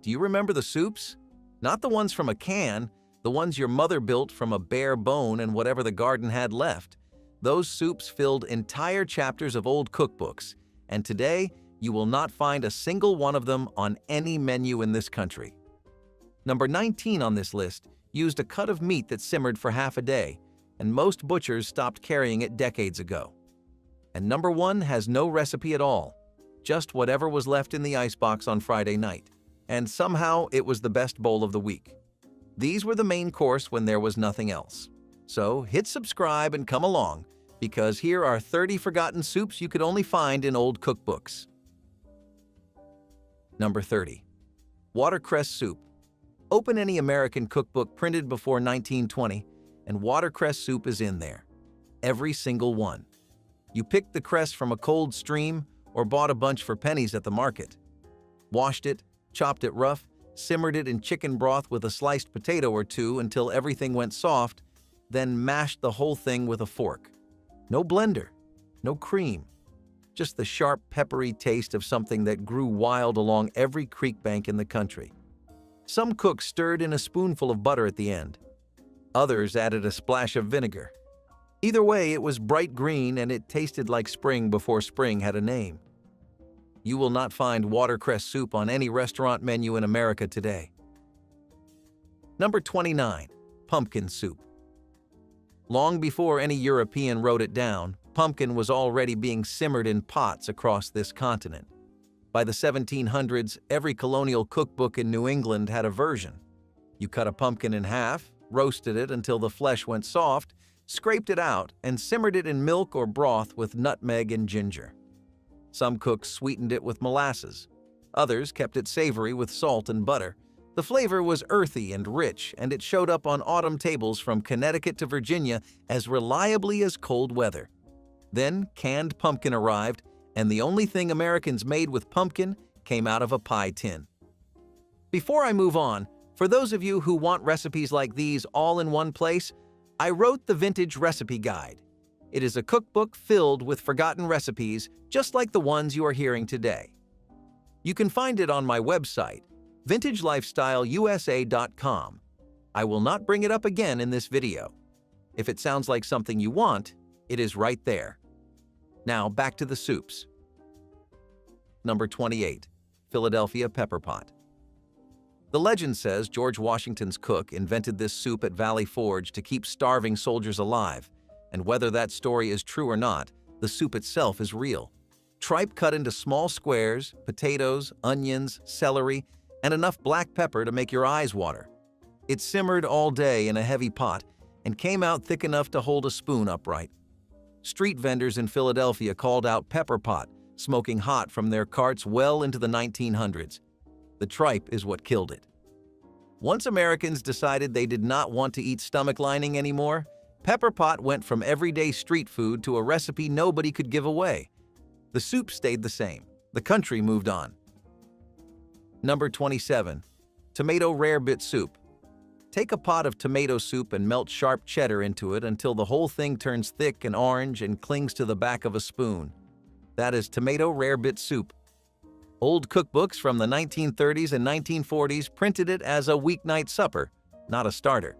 Do you remember the soups? Not the ones from a can, the ones your mother built from a bare bone and whatever the garden had left. Those soups filled entire chapters of old cookbooks, and today you will not find a single one of them on any menu in this country. Number 19 on this list used a cut of meat that simmered for half a day, and most butchers stopped carrying it decades ago. And number 1 has no recipe at all, just whatever was left in the icebox on Friday night, and somehow it was the best bowl of the week. These were the main course when there was nothing else. So hit subscribe and come along, because here are 30 forgotten soups you could only find in old cookbooks. Number 30. Watercress soup. Open any American cookbook printed before 1920, and watercress soup is in there. Every single one. You picked the cress from a cold stream or bought a bunch for pennies at the market. Washed it, chopped it rough, simmered it in chicken broth with a sliced potato or two until everything went soft, then mashed the whole thing with a fork. No blender, no cream, just the sharp, peppery taste of something that grew wild along every creek bank in the country. Some cooks stirred in a spoonful of butter at the end. Others added a splash of vinegar. Either way, it was bright green and it tasted like spring before spring had a name. You will not find watercress soup on any restaurant menu in America today. Number 29. Pumpkin soup. Long before any European wrote it down, pumpkin was already being simmered in pots across this continent. By the 1700s, every colonial cookbook in New England had a version. You cut a pumpkin in half, roasted it until the flesh went soft, scraped it out, and simmered it in milk or broth with nutmeg and ginger. Some cooks sweetened it with molasses. Others kept it savory with salt and butter. The flavor was earthy and rich, and it showed up on autumn tables from Connecticut to Virginia as reliably as cold weather. Then canned pumpkin arrived, and the only thing Americans made with pumpkin came out of a pie tin. Before I move on, for those of you who want recipes like these all in one place, I wrote the Vintage Recipe Guide. It is a cookbook filled with forgotten recipes, just like the ones you are hearing today. You can find it on my website, vintagelifestyleusa.com. I will not bring it up again in this video. If it sounds like something you want, it is right there. Now back to the soups. Number 28. Philadelphia Pepper Pot. The legend says George Washington's cook invented this soup at Valley Forge to keep starving soldiers alive, and whether that story is true or not, the soup itself is real. Tripe cut into small squares, potatoes, onions, celery, and enough black pepper to make your eyes water. It simmered all day in a heavy pot and came out thick enough to hold a spoon upright. Street vendors in Philadelphia called out pepper pot, smoking hot from their carts well into the 1900s. The tripe is what killed it. Once Americans decided they did not want to eat stomach lining anymore, pepper pot went from everyday street food to a recipe nobody could give away. The soup stayed the same. The country moved on. Number 27. Tomato Rarebit Soup. Take a pot of tomato soup and melt sharp cheddar into it until the whole thing turns thick and orange and clings to the back of a spoon. That is tomato rarebit soup. Old cookbooks from the 1930s and 1940s printed it as a weeknight supper, not a starter.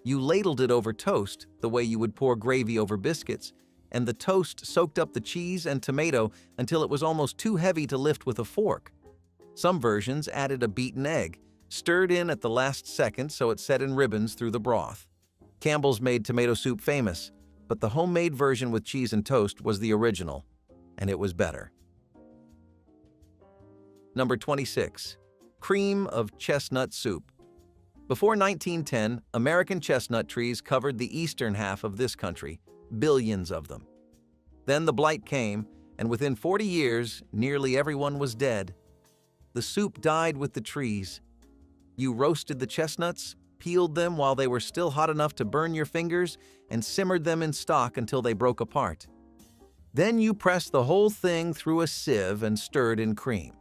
You ladled it over toast, the way you would pour gravy over biscuits, and the toast soaked up the cheese and tomato until it was almost too heavy to lift with a fork. Some versions added a beaten egg, stirred in at the last second so it set in ribbons through the broth. Campbell's made tomato soup famous, but the homemade version with cheese and toast was the original, and it was better. Number 26. Cream of chestnut soup. Before 1910, American chestnut trees covered the eastern half of this country, billions of them. Then the blight came, and within 40 years, nearly everyone was dead. The soup died with the trees. You roasted the chestnuts, peeled them while they were still hot enough to burn your fingers, and simmered them in stock until they broke apart. Then you pressed the whole thing through a sieve and stirred in cream.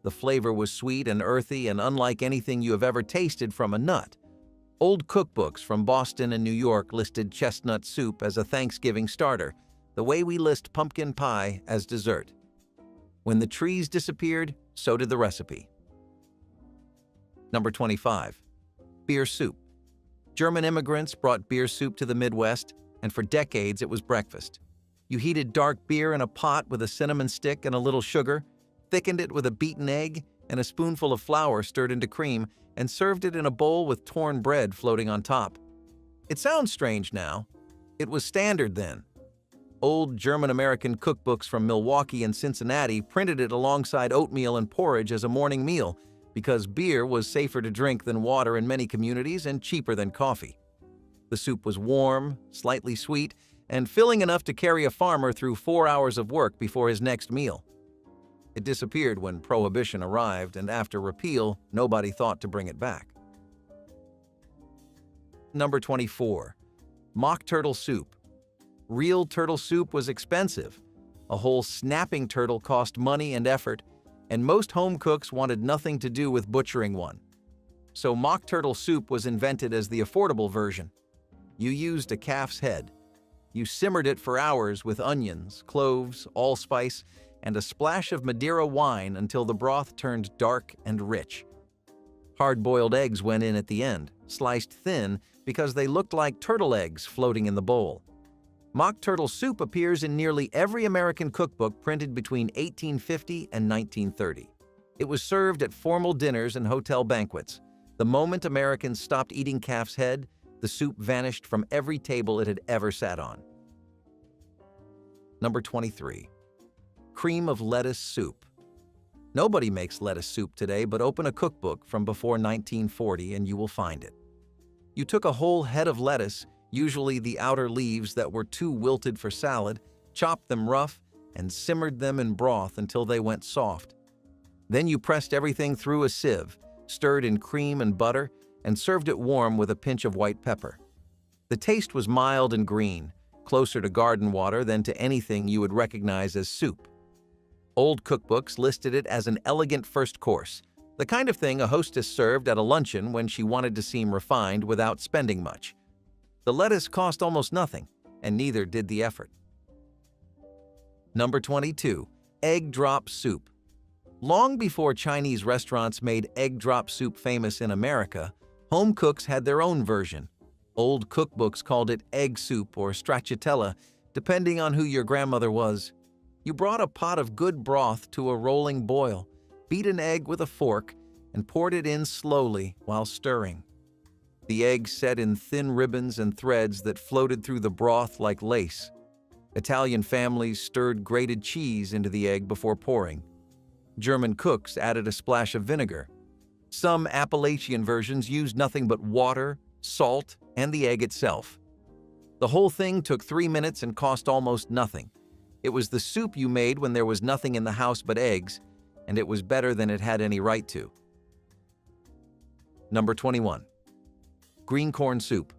The flavor was sweet and earthy and unlike anything you have ever tasted from a nut. Old cookbooks from Boston and New York listed chestnut soup as a Thanksgiving starter, the way we list pumpkin pie as dessert. When the trees disappeared, so did the recipe. Number 25. Beer soup. German immigrants brought beer soup to the Midwest, and for decades it was breakfast. You heated dark beer in a pot with a cinnamon stick and a little sugar, thickened it with a beaten egg and a spoonful of flour stirred into cream, and served it in a bowl with torn bread floating on top. It sounds strange now. It was standard then. Old German-American cookbooks from Milwaukee and Cincinnati printed it alongside oatmeal and porridge as a morning meal because beer was safer to drink than water in many communities and cheaper than coffee. The soup was warm, slightly sweet, and filling enough to carry a farmer through 4 hours of work before his next meal. It disappeared when Prohibition arrived, and after repeal, nobody thought to bring it back. Number 24. Mock turtle soup. Real turtle soup was expensive. A whole snapping turtle cost money and effort, and most home cooks wanted nothing to do with butchering one. So mock turtle soup was invented as the affordable version. You used a calf's head. You simmered it for hours with onions, cloves, allspice, and a splash of Madeira wine until the broth turned dark and rich. Hard-boiled eggs went in at the end, sliced thin because they looked like turtle eggs floating in the bowl. Mock turtle soup appears in nearly every American cookbook printed between 1850 and 1930. It was served at formal dinners and hotel banquets. The moment Americans stopped eating calf's head, the soup vanished from every table it had ever sat on. Number 23. Cream of lettuce soup. Nobody makes lettuce soup today, but open a cookbook from before 1940 and you will find it. You took a whole head of lettuce, usually the outer leaves that were too wilted for salad, chopped them rough, and simmered them in broth until they went soft. Then you pressed everything through a sieve, stirred in cream and butter, and served it warm with a pinch of white pepper. The taste was mild and green, closer to garden water than to anything you would recognize as soup. Old cookbooks listed it as an elegant first course, the kind of thing a hostess served at a luncheon when she wanted to seem refined without spending much. The lettuce cost almost nothing, and neither did the effort. Number 22. Egg drop soup. Long before Chinese restaurants made egg drop soup famous in America, home cooks had their own version. Old cookbooks called it egg soup or stracciatella, depending on who your grandmother was. You brought a pot of good broth to a rolling boil, beat an egg with a fork, and poured it in slowly while stirring. The egg set in thin ribbons and threads that floated through the broth like lace. Italian families stirred grated cheese into the egg before pouring. German cooks added a splash of vinegar. Some Appalachian versions used nothing but water, salt, and the egg itself. The whole thing took 3 minutes and cost almost nothing. It was the soup you made when there was nothing in the house but eggs, and it was better than it had any right to. Number 21. Green corn soup.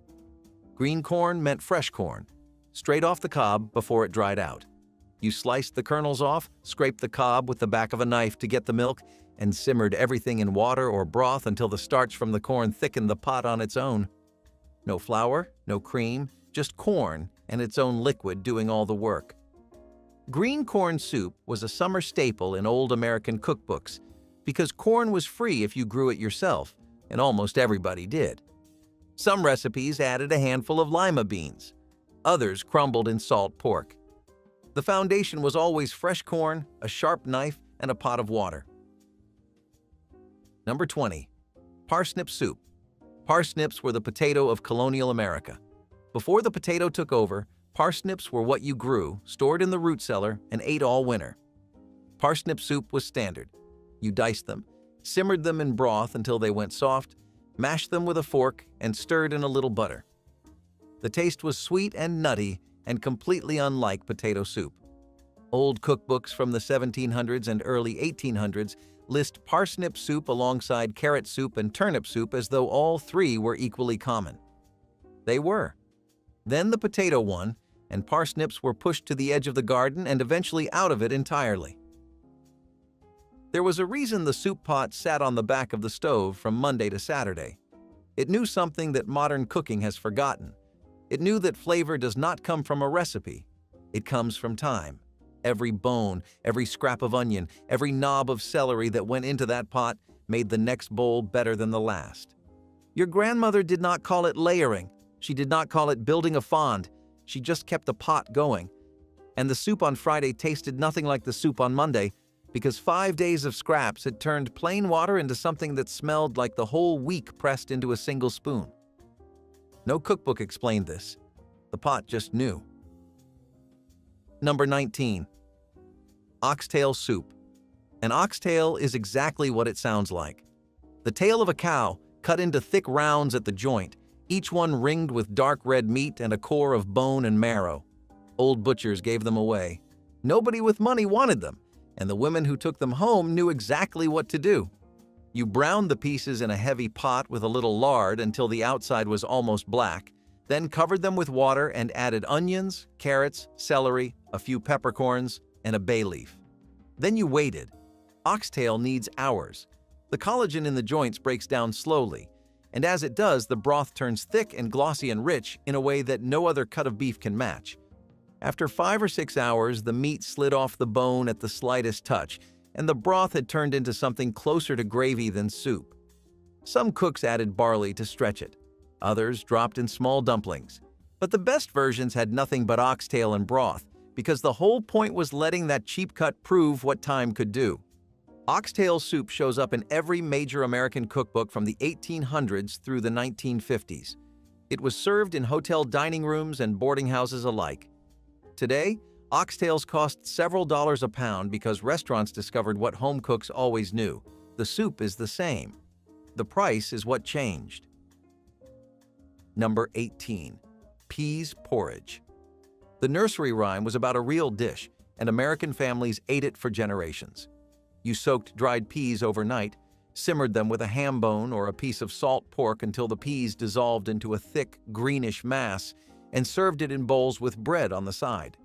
Green corn meant fresh corn, straight off the cob before it dried out. You sliced the kernels off, scraped the cob with the back of a knife to get the milk, and simmered everything in water or broth until the starch from the corn thickened the pot on its own. No flour, no cream, just corn and its own liquid doing all the work. Green corn soup was a summer staple in old American cookbooks because corn was free if you grew it yourself, and almost everybody did. Some recipes added a handful of lima beans. Others crumbled in salt pork. The foundation was always fresh corn, a sharp knife, and a pot of water. Number 20. Parsnip soup. Parsnips were the potato of colonial America. Before the potato took over, parsnips were what you grew, stored in the root cellar, and ate all winter. Parsnip soup was standard. You diced them, simmered them in broth until they went soft, mashed them with a fork, and stirred in a little butter. The taste was sweet and nutty and completely unlike potato soup. Old cookbooks from the 1700s and early 1800s list parsnip soup alongside carrot soup and turnip soup as though all three were equally common. They were. Then the potato won, and parsnips were pushed to the edge of the garden and eventually out of it entirely. There was a reason the soup pot sat on the back of the stove from Monday to Saturday. It knew something that modern cooking has forgotten. It knew that flavor does not come from a recipe. It comes from time. Every bone, every scrap of onion, every knob of celery that went into that pot made the next bowl better than the last. Your grandmother did not call it layering. She did not call it building a fond. She just kept the pot going. And the soup on Friday tasted nothing like the soup on Monday, because 5 days of scraps had turned plain water into something that smelled like the whole week pressed into a single spoon. No cookbook explained this. The pot just knew. Number 19. Oxtail soup. An oxtail is exactly what it sounds like. The tail of a cow, cut into thick rounds at the joint, each one ringed with dark red meat and a core of bone and marrow. Old butchers gave them away. Nobody with money wanted them, and the women who took them home knew exactly what to do. You browned the pieces in a heavy pot with a little lard until the outside was almost black, then covered them with water and added onions, carrots, celery, a few peppercorns, and a bay leaf. Then you waited. Oxtail needs hours. The collagen in the joints breaks down slowly, and as it does, the broth turns thick and glossy and rich in a way that no other cut of beef can match. After 5 or 6 hours, the meat slid off the bone at the slightest touch, and the broth had turned into something closer to gravy than soup. Some cooks added barley to stretch it. Others dropped in small dumplings. But the best versions had nothing but oxtail and broth, because the whole point was letting that cheap cut prove what time could do. Oxtail soup shows up in every major American cookbook from the 1800s through the 1950s. It was served in hotel dining rooms and boarding houses alike. Today, oxtails cost several dollars a pound because restaurants discovered what home cooks always knew: the soup is the same. The price is what changed. Number 18. Peas porridge. The nursery rhyme was about a real dish, and American families ate it for generations. You soaked dried peas overnight, simmered them with a ham bone or a piece of salt pork until the peas dissolved into a thick, greenish mass, and served it in bowls with bread on the side.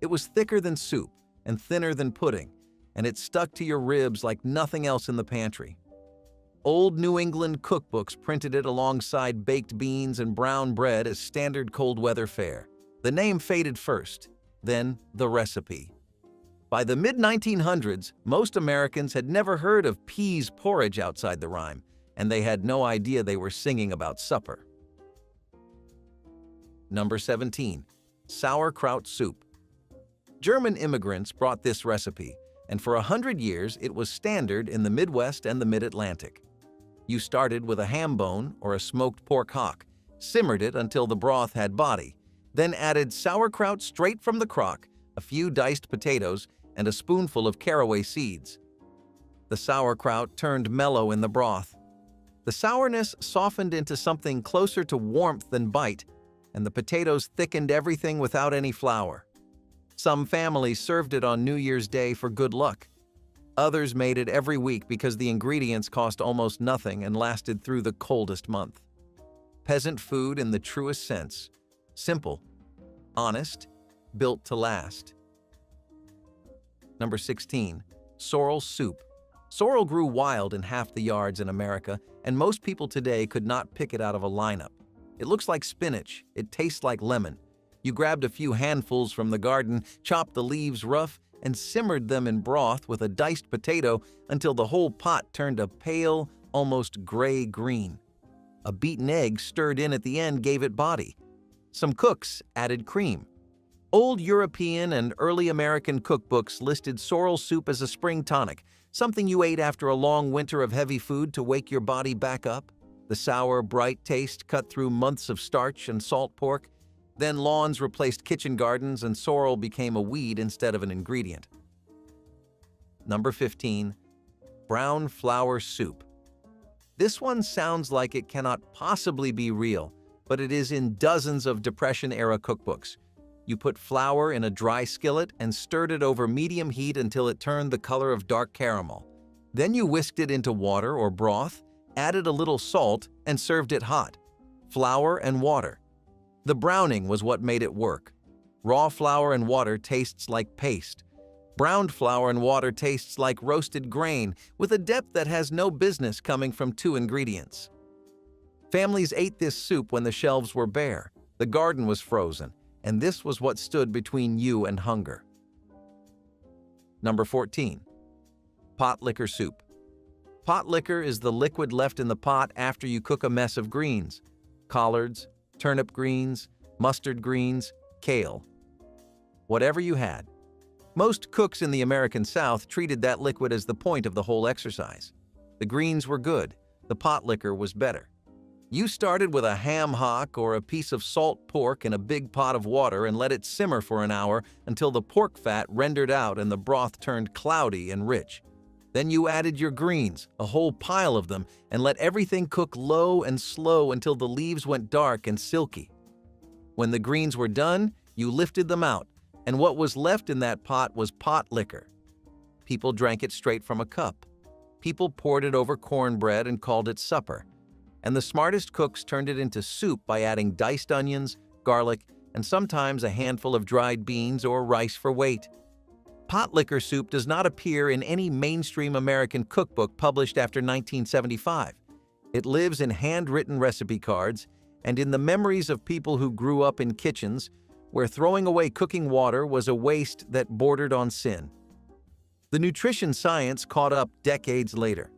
It was thicker than soup and thinner than pudding, and it stuck to your ribs like nothing else in the pantry. Old New England cookbooks printed it alongside baked beans and brown bread as standard cold weather fare. The name faded first, then the recipe. By the mid-1900s, most Americans had never heard of peas porridge outside the rhyme, and they had no idea they were singing about supper. Number 17. Sauerkraut soup. German immigrants brought this recipe, and for 100 years it was standard in the Midwest and the Mid-Atlantic. You started with a ham bone or a smoked pork hock, simmered it until the broth had body, then added sauerkraut straight from the crock, a few diced potatoes, and a spoonful of caraway seeds. The sauerkraut turned mellow in the broth. The sourness softened into something closer to warmth than bite, and the potatoes thickened everything without any flour. Some families served it on New Year's Day for good luck. Others made it every week because the ingredients cost almost nothing and lasted through the coldest month. Peasant food in the truest sense. Simple, honest, built to last. Number 16. Sorrel soup. Sorrel grew wild in half the yards in America, and most people today could not pick it out of a lineup. It looks like spinach. It tastes like lemon. You grabbed a few handfuls from the garden, chopped the leaves rough, and simmered them in broth with a diced potato until the whole pot turned a pale, almost gray-green. A beaten egg stirred in at the end gave it body. Some cooks added cream. Old European and early American cookbooks listed sorrel soup as a spring tonic, something you ate after a long winter of heavy food to wake your body back up. The sour, bright taste cut through months of starch and salt pork. Then lawns replaced kitchen gardens and sorrel became a weed instead of an ingredient. Number 15. Brown flour soup. This one sounds like it cannot possibly be real, but it is in dozens of Depression-era cookbooks. You put flour in a dry skillet and stirred it over medium heat until it turned the color of dark caramel. Then you whisked it into water or broth, added a little salt, and served it hot. Flour and water. The browning was what made it work. Raw flour and water tastes like paste. Browned flour and water tastes like roasted grain, with a depth that has no business coming from two ingredients. Families ate this soup when the shelves were bare, the garden was frozen, and this was what stood between you and hunger. Number 14. Pot liquor soup. Pot liquor is the liquid left in the pot after you cook a mess of greens: collards, turnip greens, mustard greens, kale. Whatever you had. Most cooks in the American South treated that liquid as the point of the whole exercise. The greens were good, the pot liquor was better. You started with a ham hock or a piece of salt pork in a big pot of water and let it simmer for an hour until the pork fat rendered out and the broth turned cloudy and rich. Then you added your greens, a whole pile of them, and let everything cook low and slow until the leaves went dark and silky. When the greens were done, you lifted them out, and what was left in that pot was pot liquor. People drank it straight from a cup. People poured it over cornbread and called it supper. And the smartest cooks turned it into soup by adding diced onions, garlic, and sometimes a handful of dried beans or rice for weight. Pot liquor soup does not appear in any mainstream American cookbook published after 1975. It lives in handwritten recipe cards and in the memories of people who grew up in kitchens where throwing away cooking water was a waste that bordered on sin. The nutrition science caught up decades later.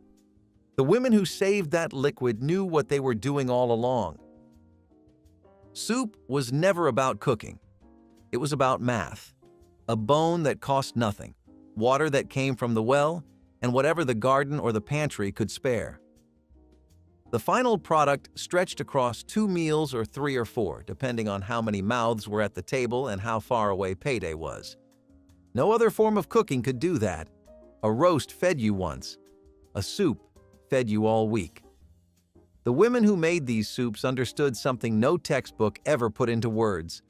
The women who saved that liquid knew what they were doing all along. Soup was never about cooking. It was about math. A bone that cost nothing, water that came from the well, and whatever the garden or the pantry could spare. The final product stretched across 2 meals or 3 or 4, depending on how many mouths were at the table and how far away payday was. No other form of cooking could do that. A roast fed you once. A soup fed you all week. The women who made these soups understood something no textbook ever put into words.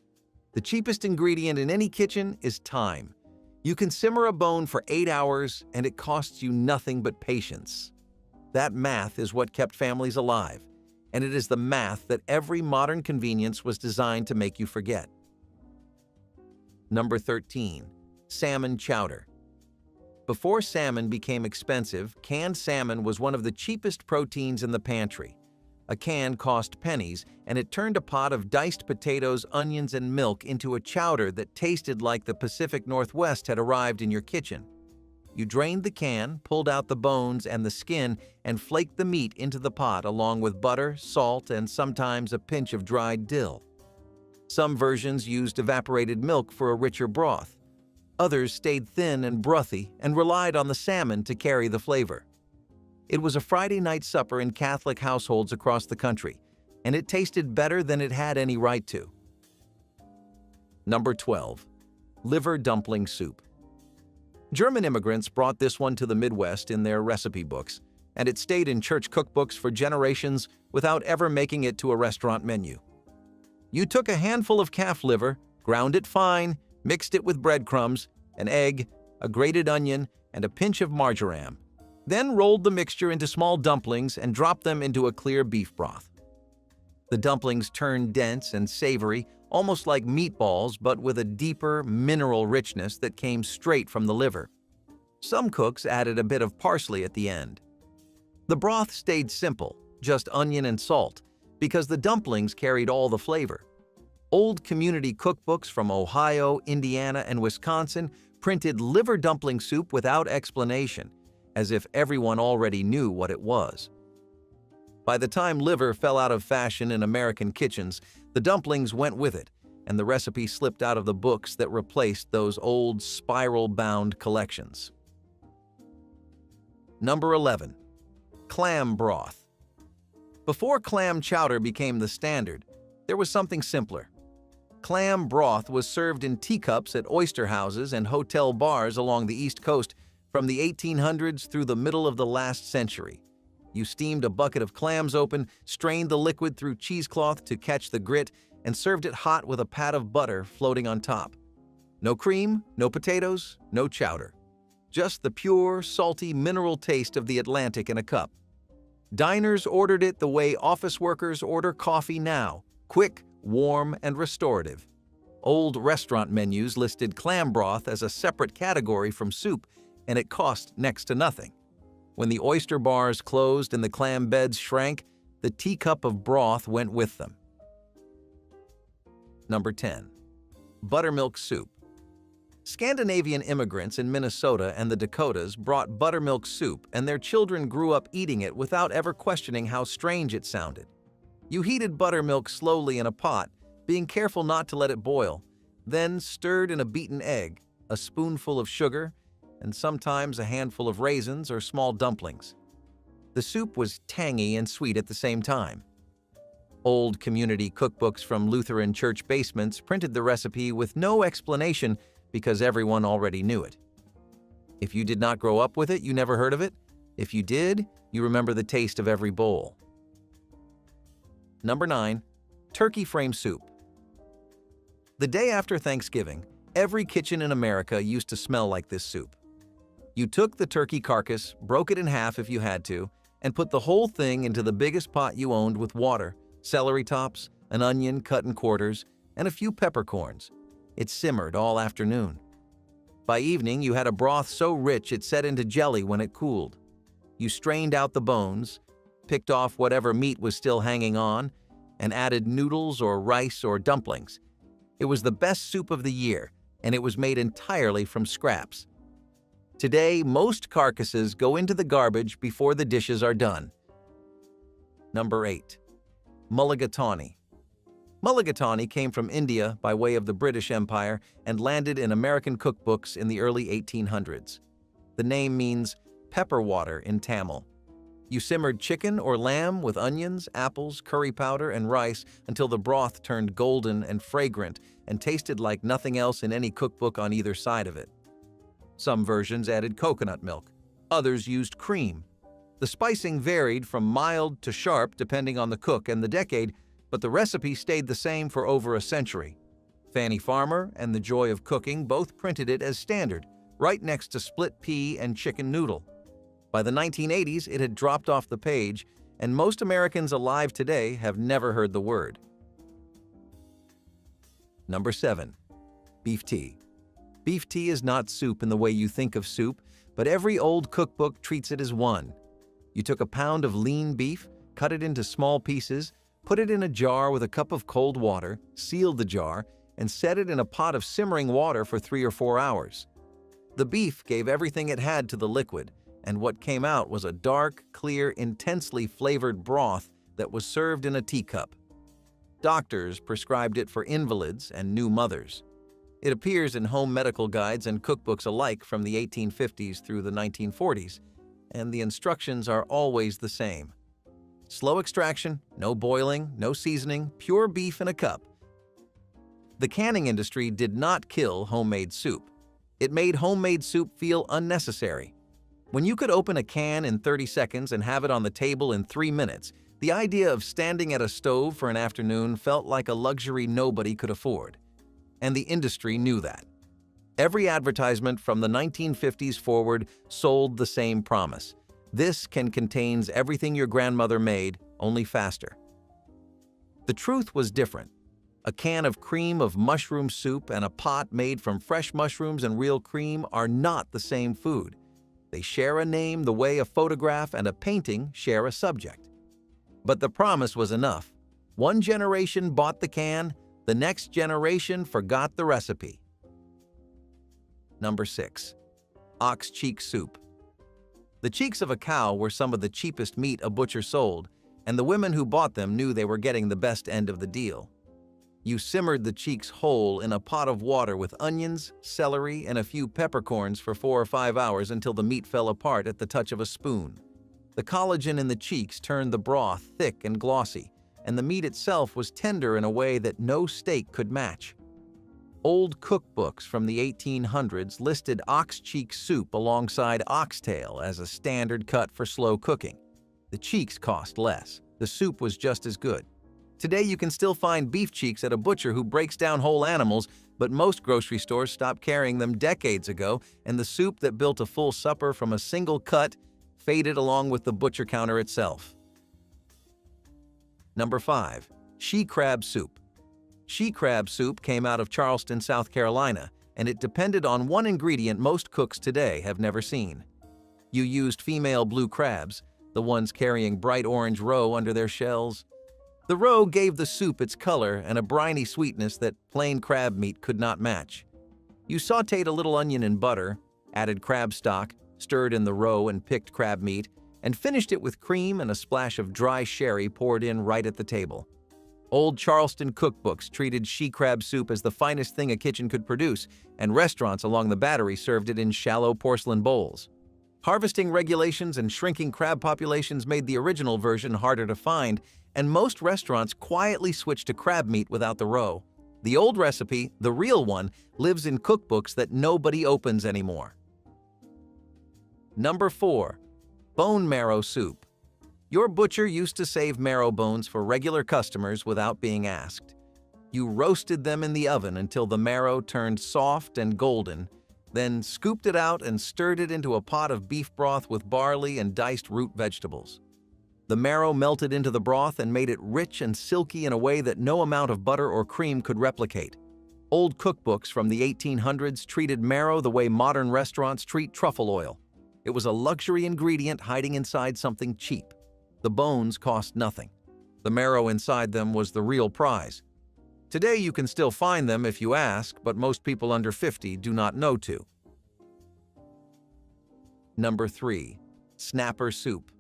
The cheapest ingredient in any kitchen is time. You can simmer a bone for 8 hours and it costs you nothing but patience. That math is what kept families alive, and it is the math that every modern convenience was designed to make you forget. Number 13. Salmon chowder. Before salmon became expensive, canned salmon was one of the cheapest proteins in the pantry. A can cost pennies, and it turned a pot of diced potatoes, onions, and milk into a chowder that tasted like the Pacific Northwest had arrived in your kitchen. You drained the can, pulled out the bones and the skin, and flaked the meat into the pot along with butter, salt, and sometimes a pinch of dried dill. Some versions used evaporated milk for a richer broth. Others stayed thin and brothy and relied on the salmon to carry the flavor. It was a Friday night supper in Catholic households across the country, and it tasted better than it had any right to. Number 12. Liver dumpling soup. German immigrants brought this one to the Midwest in their recipe books, and it stayed in church cookbooks for generations without ever making it to a restaurant menu. You took a handful of calf liver, ground it fine, mixed it with breadcrumbs, an egg, a grated onion, and a pinch of marjoram. Then rolled the mixture into small dumplings and dropped them into a clear beef broth. The dumplings turned dense and savory, almost like meatballs, but with a deeper, mineral richness that came straight from the liver. Some cooks added a bit of parsley at the end. The broth stayed simple, just onion and salt, because the dumplings carried all the flavor. Old community cookbooks from Ohio, Indiana, and Wisconsin printed liver dumpling soup without explanation, as if everyone already knew what it was. By the time liver fell out of fashion in American kitchens, the dumplings went with it, and the recipe slipped out of the books that replaced those old spiral-bound collections. Number 11. Clam broth. Before clam chowder became the standard, there was something simpler. Clam broth was served in teacups at oyster houses and hotel bars along the East Coast from the 1800s through the middle of the last century. You steamed a bucket of clams open, strained the liquid through cheesecloth to catch the grit, and served it hot with a pat of butter floating on top. No cream, no potatoes, no chowder. Just the pure, salty, mineral taste of the Atlantic in a cup. Diners ordered it the way office workers order coffee now, quick, warm, and restorative. Old restaurant menus listed clam broth as a separate category from soup, and it cost next to nothing. When the oyster bars closed and the clam beds shrank, the teacup of broth went with them. Number 10. Buttermilk soup. Scandinavian immigrants in Minnesota and the Dakotas brought buttermilk soup, and their children grew up eating it without ever questioning how strange it sounded. You heated buttermilk slowly in a pot, being careful not to let it boil, then stirred in a beaten egg, a spoonful of sugar, and sometimes a handful of raisins or small dumplings. The soup was tangy and sweet at the same time. Old community cookbooks from Lutheran church basements printed the recipe with no explanation because everyone already knew it. If you did not grow up with it, you never heard of it. If you did, you remember the taste of every bowl. Number 9. Turkey frame soup. The day after Thanksgiving, every kitchen in America used to smell like this soup. You took the turkey carcass, broke it in half if you had to, and put the whole thing into the biggest pot you owned with water, celery tops, an onion cut in quarters, and a few peppercorns. It simmered all afternoon. By evening, you had a broth so rich it set into jelly when it cooled. You strained out the bones, picked off whatever meat was still hanging on, and added noodles or rice or dumplings. It was the best soup of the year, and it was made entirely from scraps. Today, most carcasses go into the garbage before the dishes are done. Number 8. Mulligatawny. Mulligatawny came from India by way of the British Empire and landed in American cookbooks in the early 1800s. The name means pepper water in Tamil. You simmered chicken or lamb with onions, apples, curry powder, and rice until the broth turned golden and fragrant and tasted like nothing else in any cookbook on either side of it. Some versions added coconut milk. Others used cream. The spicing varied from mild to sharp depending on the cook and the decade, but the recipe stayed the same for over a century. Fanny Farmer and The Joy of Cooking both printed it as standard, right next to split pea and chicken noodle. By the 1980s, it had dropped off the page, and most Americans alive today have never heard the word. Number 7. Beef tea. Beef tea is not soup in the way you think of soup, but every old cookbook treats it as one. You took a pound of lean beef, cut it into small pieces, put it in a jar with a cup of cold water, sealed the jar, and set it in a pot of simmering water for 3 or 4 hours. The beef gave everything it had to the liquid, and what came out was a dark, clear, intensely flavored broth that was served in a teacup. Doctors prescribed it for invalids and new mothers. It appears in home medical guides and cookbooks alike from the 1850s through the 1940s, and the instructions are always the same. Slow extraction, no boiling, no seasoning, pure beef in a cup. The canning industry did not kill homemade soup. It made homemade soup feel unnecessary. When you could open a can in 30 seconds and have it on the table in 3 minutes, the idea of standing at a stove for an afternoon felt like a luxury nobody could afford. And the industry knew that. Every advertisement from the 1950s forward sold the same promise. This can contains everything your grandmother made, only faster. The truth was different. A can of cream of mushroom soup and a pot made from fresh mushrooms and real cream are not the same food. They share a name the way a photograph and a painting share a subject. But the promise was enough. One generation bought the can, the next generation forgot the recipe. Number 6. Ox cheek soup. The cheeks of a cow were some of the cheapest meat a butcher sold, and the women who bought them knew they were getting the best end of the deal. You simmered the cheeks whole in a pot of water with onions, celery, and a few peppercorns for 4 or 5 hours until the meat fell apart at the touch of a spoon. The collagen in the cheeks turned the broth thick and glossy, and the meat itself was tender in a way that no steak could match. Old cookbooks from the 1800s listed ox cheek soup alongside oxtail as a standard cut for slow cooking. The cheeks cost less. The soup was just as good. Today you can still find beef cheeks at a butcher who breaks down whole animals, but most grocery stores stopped carrying them decades ago, and the soup that built a full supper from a single cut faded along with the butcher counter itself. Number 5. She crab soup. She crab soup came out of Charleston, South Carolina, and it depended on one ingredient most cooks today have never seen. You used female blue crabs, the ones carrying bright orange roe under their shells. The roe gave the soup its color and a briny sweetness that plain crab meat could not match. You sautéed a little onion in butter, added crab stock, stirred in the roe and picked crab meat, and finished it with cream and a splash of dry sherry poured in right at the table. Old Charleston cookbooks treated she-crab soup as the finest thing a kitchen could produce, and restaurants along the Battery served it in shallow porcelain bowls. Harvesting regulations and shrinking crab populations made the original version harder to find, and most restaurants quietly switched to crab meat without the roe. The old recipe, the real one, lives in cookbooks that nobody opens anymore. Number 4. Bone marrow soup. Your butcher used to save marrow bones for regular customers without being asked. You roasted them in the oven until the marrow turned soft and golden, then scooped it out and stirred it into a pot of beef broth with barley and diced root vegetables. The marrow melted into the broth and made it rich and silky in a way that no amount of butter or cream could replicate. Old cookbooks from the 1800s treated marrow the way modern restaurants treat truffle oil. It was a luxury ingredient hiding inside something cheap. The bones cost nothing. The marrow inside them was the real prize. Today you can still find them if you ask, but most people under 50 do not know to. Number 3. Snapper soup.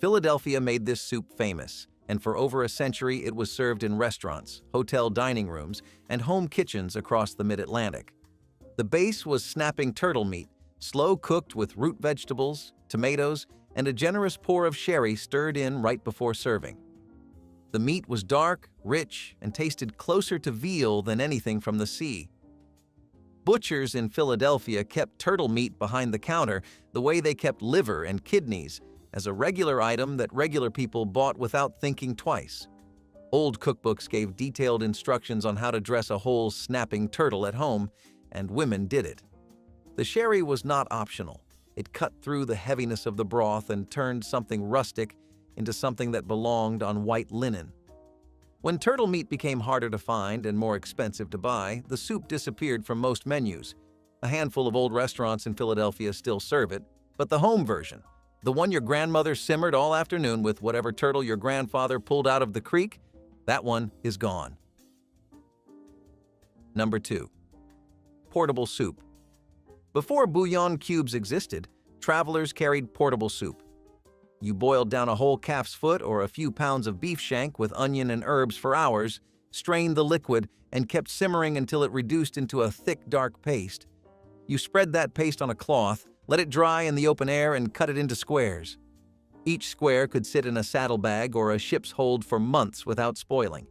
Philadelphia made this soup famous, and for over a century it was served in restaurants, hotel dining rooms, and home kitchens across the mid-Atlantic. The base was snapping turtle meat, slow cooked with root vegetables, tomatoes, and a generous pour of sherry stirred in right before serving. The meat was dark, rich, and tasted closer to veal than anything from the sea. Butchers in Philadelphia kept turtle meat behind the counter the way they kept liver and kidneys, as a regular item that regular people bought without thinking twice. Old cookbooks gave detailed instructions on how to dress a whole snapping turtle at home, and women did it. The sherry was not optional. It cut through the heaviness of the broth and turned something rustic into something that belonged on white linen. When turtle meat became harder to find and more expensive to buy, the soup disappeared from most menus. A handful of old restaurants in Philadelphia still serve it, but the home version, the one your grandmother simmered all afternoon with whatever turtle your grandfather pulled out of the creek, that one is gone. Number 2. Portable soup. Before bouillon cubes existed, travelers carried portable soup. You boiled down a whole calf's foot or a few pounds of beef shank with onion and herbs for hours, strained the liquid, and kept simmering until it reduced into a thick, dark paste. You spread that paste on a cloth, let it dry in the open air, and cut it into squares. Each square could sit in a saddlebag or a ship's hold for months without spoiling.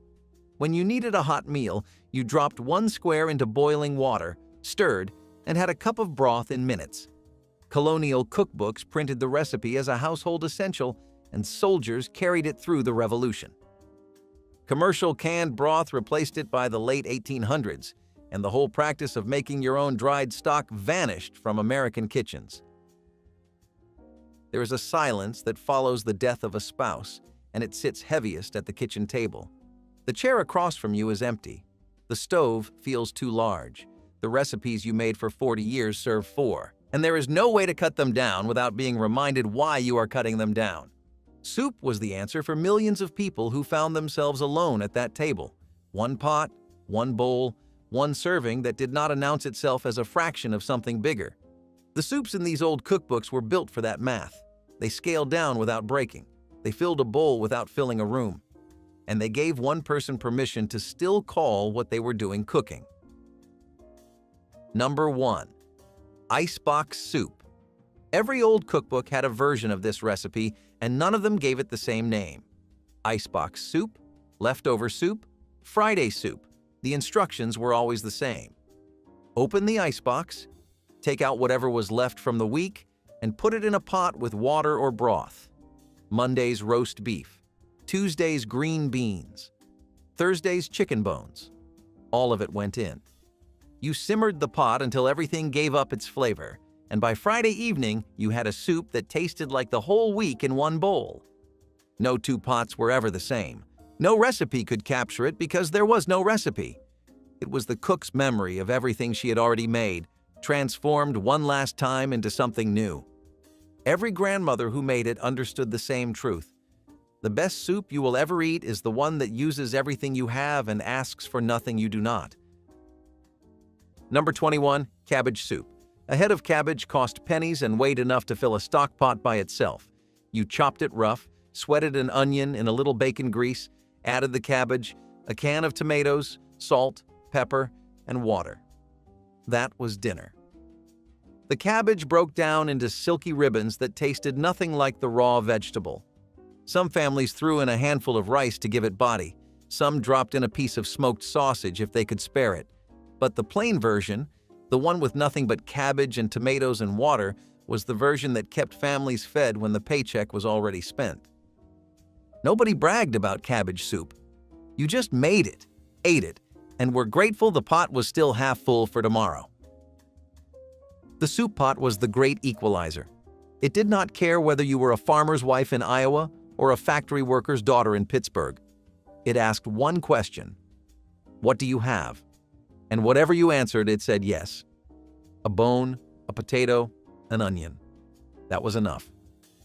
When you needed a hot meal, you dropped one square into boiling water, stirred, and had a cup of broth in minutes. Colonial cookbooks printed the recipe as a household essential, and soldiers carried it through the Revolution. Commercial canned broth replaced it by the late 1800s, and the whole practice of making your own dried stock vanished from American kitchens. There is a silence that follows the death of a spouse, and it sits heaviest at the kitchen table. The chair across from you is empty. The stove feels too large. The recipes you made for 40 years serve 4, and there is no way to cut them down without being reminded why you are cutting them down. Soup was the answer for millions of people who found themselves alone at that table. One pot, one bowl, one serving that did not announce itself as a fraction of something bigger. The soups in these old cookbooks were built for that math. They scaled down without breaking. They filled a bowl without filling a room. And they gave one person permission to still call what they were doing cooking. Number 1. Icebox soup. Every old cookbook had a version of this recipe, and none of them gave it the same name. Icebox soup, leftover soup, Friday soup. The instructions were always the same. Open the icebox, take out whatever was left from the week, and put it in a pot with water or broth. Monday's roast beef, Tuesday's green beans, Thursday's chicken bones. All of it went in. You simmered the pot until everything gave up its flavor, and by Friday evening, you had a soup that tasted like the whole week in one bowl. No two pots were ever the same. No recipe could capture it because there was no recipe. It was the cook's memory of everything she had already made, transformed one last time into something new. Every grandmother who made it understood the same truth. The best soup you will ever eat is the one that uses everything you have and asks for nothing you do not. Number 21, cabbage soup. A head of cabbage cost pennies and weighed enough to fill a stock pot by itself. You chopped it rough, sweated an onion in a little bacon grease, added the cabbage, a can of tomatoes, salt, pepper, and water. That was dinner. The cabbage broke down into silky ribbons that tasted nothing like the raw vegetable. Some families threw in a handful of rice to give it body. Some dropped in a piece of smoked sausage if they could spare it. But the plain version, the one with nothing but cabbage and tomatoes and water, was the version that kept families fed when the paycheck was already spent. Nobody bragged about cabbage soup. You just made it, ate it, and were grateful the pot was still half full for tomorrow. The soup pot was the great equalizer. It did not care whether you were a farmer's wife in Iowa or a factory worker's daughter in Pittsburgh. It asked one question: what do you have? And whatever you answered, it said yes. A bone, a potato, an onion. That was enough.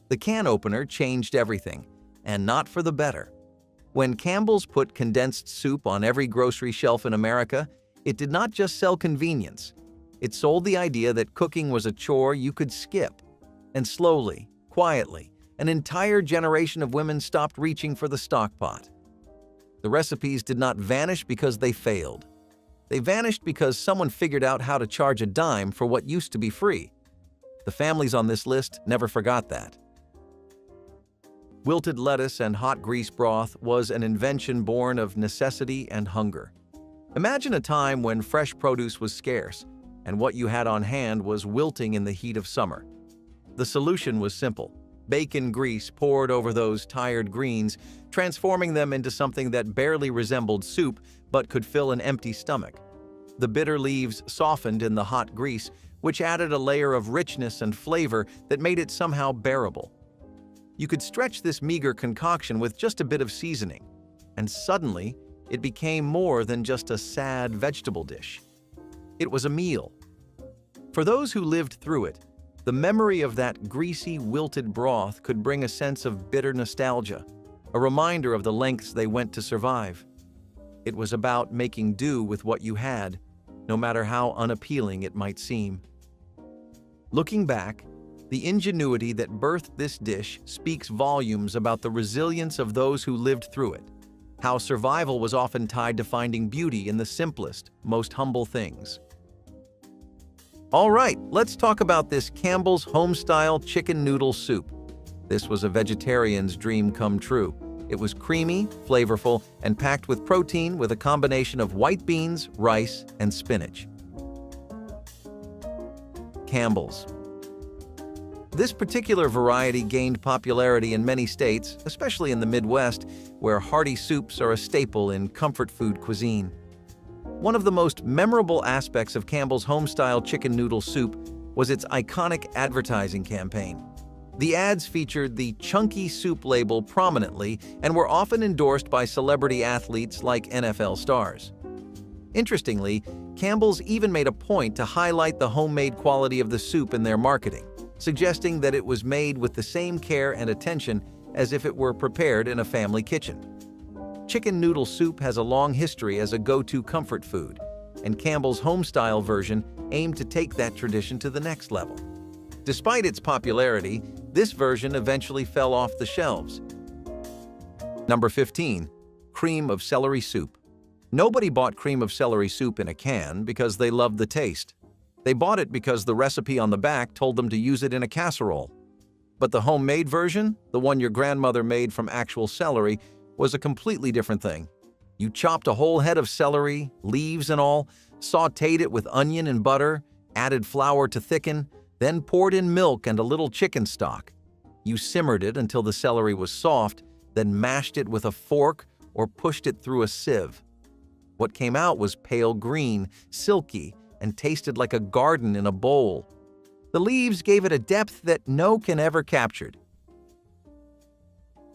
The can opener changed everything, and not for the better. When Campbell's put condensed soup on every grocery shelf in America, it did not just sell convenience. It sold the idea that cooking was a chore you could skip. And slowly, quietly, an entire generation of women stopped reaching for the stock pot. The recipes did not vanish because they failed. They vanished because someone figured out how to charge a dime for what used to be free. The families on this list never forgot that. Wilted lettuce and hot grease broth was an invention born of necessity and hunger. Imagine a time when fresh produce was scarce, and what you had on hand was wilting in the heat of summer. The solution was simple: bacon grease poured over those tired greens, transforming them into something that barely resembled soup but could fill an empty stomach. The bitter leaves softened in the hot grease, which added a layer of richness and flavor that made it somehow bearable. You could stretch this meager concoction with just a bit of seasoning, and suddenly it became more than just a sad vegetable dish. It was a meal. For those who lived through it, the memory of that greasy, wilted broth could bring a sense of bitter nostalgia, a reminder of the lengths they went to survive. It was about making do with what you had, no matter how unappealing it might seem. Looking back, the ingenuity that birthed this dish speaks volumes about the resilience of those who lived through it, how survival was often tied to finding beauty in the simplest, most humble things. All right, let's talk about this Campbell's Homestyle Chicken Noodle Soup. This was a vegetarian's dream come true. It was creamy, flavorful, and packed with protein with a combination of white beans, rice, and spinach. Campbell's. This particular variety gained popularity in many states, especially in the Midwest, where hearty soups are a staple in comfort food cuisine. One of the most memorable aspects of Campbell's Homestyle Chicken Noodle Soup was its iconic advertising campaign. The ads featured the chunky soup label prominently and were often endorsed by celebrity athletes like NFL stars. Interestingly, Campbell's even made a point to highlight the homemade quality of the soup in their marketing, suggesting that it was made with the same care and attention as if it were prepared in a family kitchen. Chicken noodle soup has a long history as a go-to comfort food, and Campbell's Homestyle version aimed to take that tradition to the next level. Despite its popularity, this version eventually fell off the shelves. Number 15. Cream of celery soup. Nobody bought cream of celery soup in a can because they loved the taste. They bought it because the recipe on the back told them to use it in a casserole. But the homemade version, the one your grandmother made from actual celery, was a completely different thing. You chopped a whole head of celery, leaves and all, sautéed it with onion and butter, added flour to thicken, then poured in milk and a little chicken stock. You simmered it until the celery was soft, then mashed it with a fork or pushed it through a sieve. What came out was pale green, silky, and tasted like a garden in a bowl. The leaves gave it a depth that no can ever captured.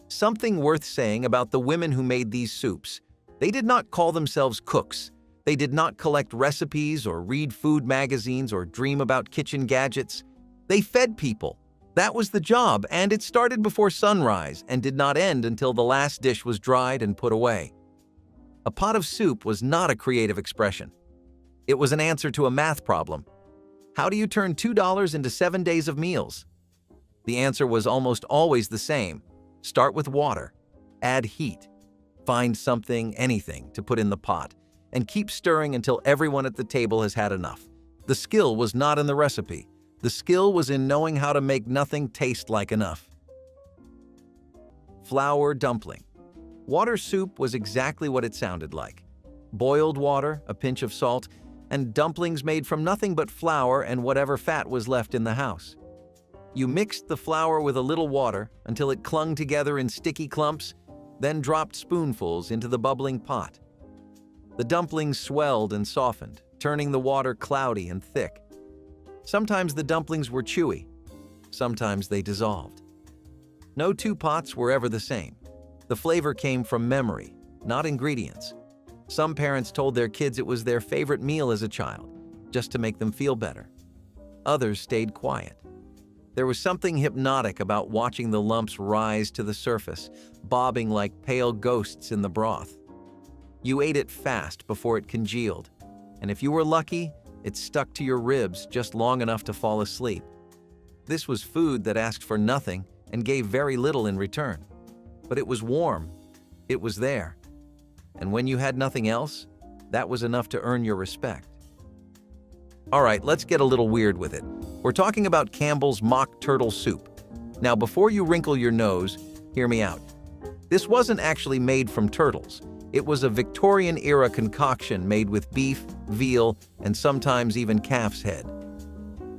Something worth saying about the women who made these soups: they did not call themselves cooks. They did not collect recipes or read food magazines or dream about kitchen gadgets. They fed people. That was the job, and it started before sunrise and did not end until the last dish was dried and put away. A pot of soup was not a creative expression. It was an answer to a math problem. How do you turn $2 into 7 days of meals? The answer was almost always the same. Start with water, add heat, find something, anything, to put in the pot, and keep stirring until everyone at the table has had enough. The skill was not in the recipe. The skill was in knowing how to make nothing taste like enough. Flour dumpling. Water soup was exactly what it sounded like. Boiled water, a pinch of salt, and dumplings made from nothing but flour and whatever fat was left in the house. You mixed the flour with a little water until it clung together in sticky clumps, then dropped spoonfuls into the bubbling pot. The dumplings swelled and softened, turning the water cloudy and thick. Sometimes the dumplings were chewy, sometimes they dissolved. No two pots were ever the same. The flavor came from memory, not ingredients. Some parents told their kids it was their favorite meal as a child, just to make them feel better. Others stayed quiet. There was something hypnotic about watching the lumps rise to the surface, bobbing like pale ghosts in the broth. You ate it fast before it congealed, and if you were lucky, it stuck to your ribs just long enough to fall asleep. This was food that asked for nothing and gave very little in return. But it was warm. It was there. And when you had nothing else, that was enough to earn your respect. All right, let's get a little weird with it. We're talking about Campbell's mock turtle soup. Now, before you wrinkle your nose, hear me out. This wasn't actually made from turtles. It was a Victorian-era concoction made with beef, veal, and sometimes even calf's head.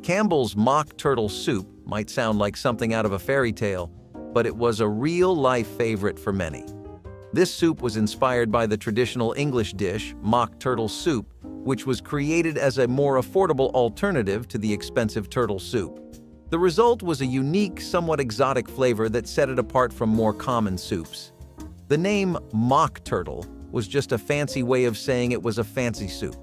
Campbell's mock turtle soup might sound like something out of a fairy tale, but it was a real-life favorite for many. This soup was inspired by the traditional English dish, mock turtle soup, which was created as a more affordable alternative to the expensive turtle soup. The result was a unique, somewhat exotic flavor that set it apart from more common soups. The name mock turtle was just a fancy way of saying it was a fancy soup.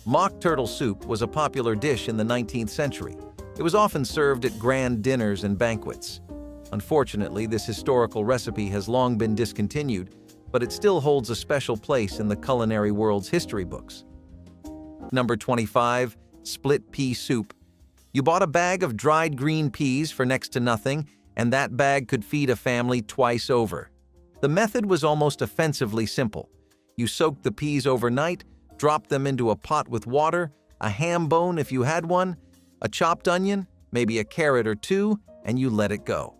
Mock turtle soup was a popular dish in the 19th century. It was often served at grand dinners and banquets. Unfortunately, this historical recipe has long been discontinued, but it still holds a special place in the culinary world's history books. Number 25, split pea soup. You bought a bag of dried green peas for next to nothing, and that bag could feed a family twice over. The method was almost offensively simple. You soaked the peas overnight, dropped them into a pot with water, a ham bone if you had one, a chopped onion, maybe a carrot or two, and you let it go.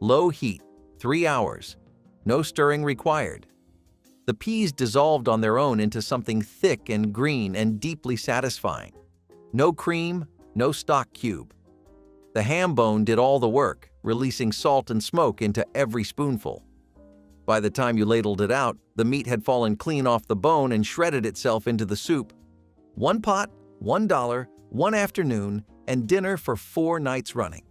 Low heat, 3 hours. No stirring required. The peas dissolved on their own into something thick and green and deeply satisfying. No cream, no stock cube. The ham bone did all the work, releasing salt and smoke into every spoonful. By the time you ladled it out, the meat had fallen clean off the bone and shredded itself into the soup. One pot, $1, one afternoon, and dinner for 4 nights running.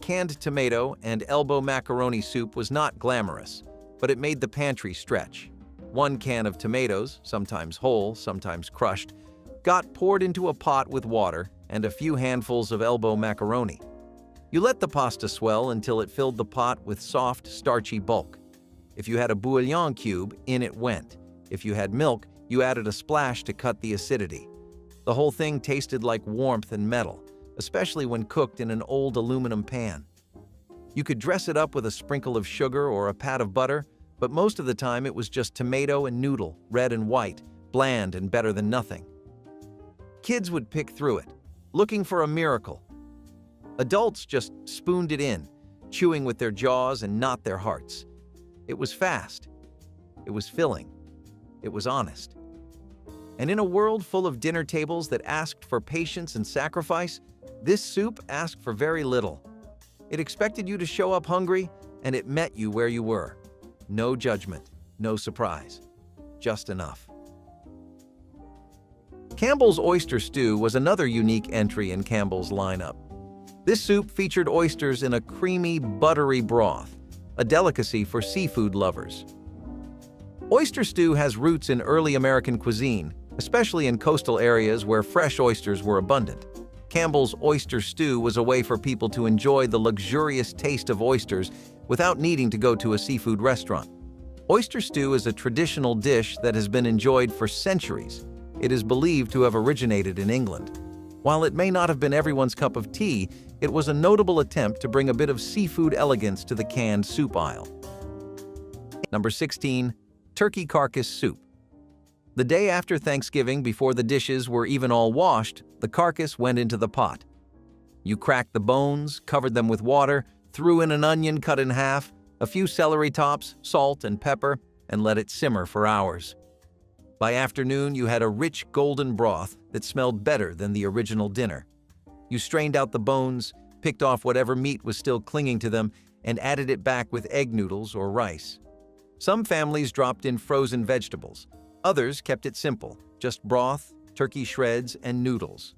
Canned tomato and elbow macaroni soup was not glamorous, but it made the pantry stretch. 1 can of tomatoes, sometimes whole, sometimes crushed, got poured into a pot with water and a few handfuls of elbow macaroni. You let the pasta swell until it filled the pot with soft, starchy bulk. If you had a bouillon cube, in it went. If you had milk, you added a splash to cut the acidity. The whole thing tasted like warmth and metal, especially when cooked in an old aluminum pan. You could dress it up with a sprinkle of sugar or a pat of butter, but most of the time it was just tomato and noodle, red and white, bland and better than nothing. Kids would pick through it, looking for a miracle. Adults just spooned it in, chewing with their jaws and not their hearts. It was fast. It was filling. It was honest. And in a world full of dinner tables that asked for patience and sacrifice, this soup asked for very little. It expected you to show up hungry, and it met you where you were. No judgment, no surprise, just enough. Campbell's oyster stew was another unique entry in Campbell's lineup. This soup featured oysters in a creamy, buttery broth, a delicacy for seafood lovers. Oyster stew has roots in early American cuisine, especially in coastal areas where fresh oysters were abundant. Campbell's oyster stew was a way for people to enjoy the luxurious taste of oysters without needing to go to a seafood restaurant. Oyster stew is a traditional dish that has been enjoyed for centuries. It is believed to have originated in England. While it may not have been everyone's cup of tea, it was a notable attempt to bring a bit of seafood elegance to the canned soup aisle. Number 16. Turkey carcass soup. The day after Thanksgiving, before the dishes were even all washed, the carcass went into the pot. You cracked the bones, covered them with water, threw in an onion cut in half, a few celery tops, salt and pepper, and let it simmer for hours. By afternoon, you had a rich golden broth that smelled better than the original dinner. You strained out the bones, picked off whatever meat was still clinging to them, and added it back with egg noodles or rice. Some families dropped in frozen vegetables. Others kept it simple, just broth, turkey shreds, and noodles.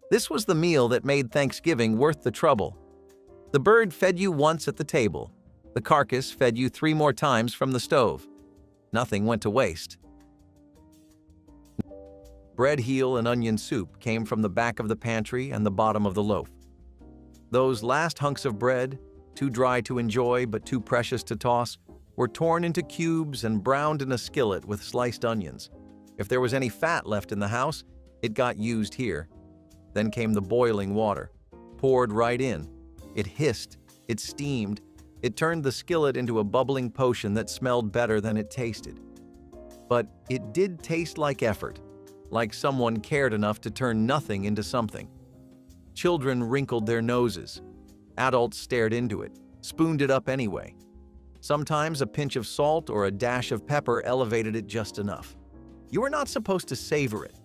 This was the meal that made Thanksgiving worth the trouble. The bird fed you once at the table. The carcass fed you 3 more times from the stove. Nothing went to waste. Bread heel and onion soup came from the back of the pantry and the bottom of the loaf. Those last hunks of bread, too dry to enjoy but too precious to toss, were torn into cubes and browned in a skillet with sliced onions. If there was any fat left in the house, it got used here. Then came the boiling water, poured right in. It hissed, it steamed, it turned the skillet into a bubbling potion that smelled better than it tasted. But it did taste like effort, like someone cared enough to turn nothing into something. Children wrinkled their noses. Adults stared into it, spooned it up anyway. Sometimes a pinch of salt or a dash of pepper elevated it just enough. You were not supposed to savor it.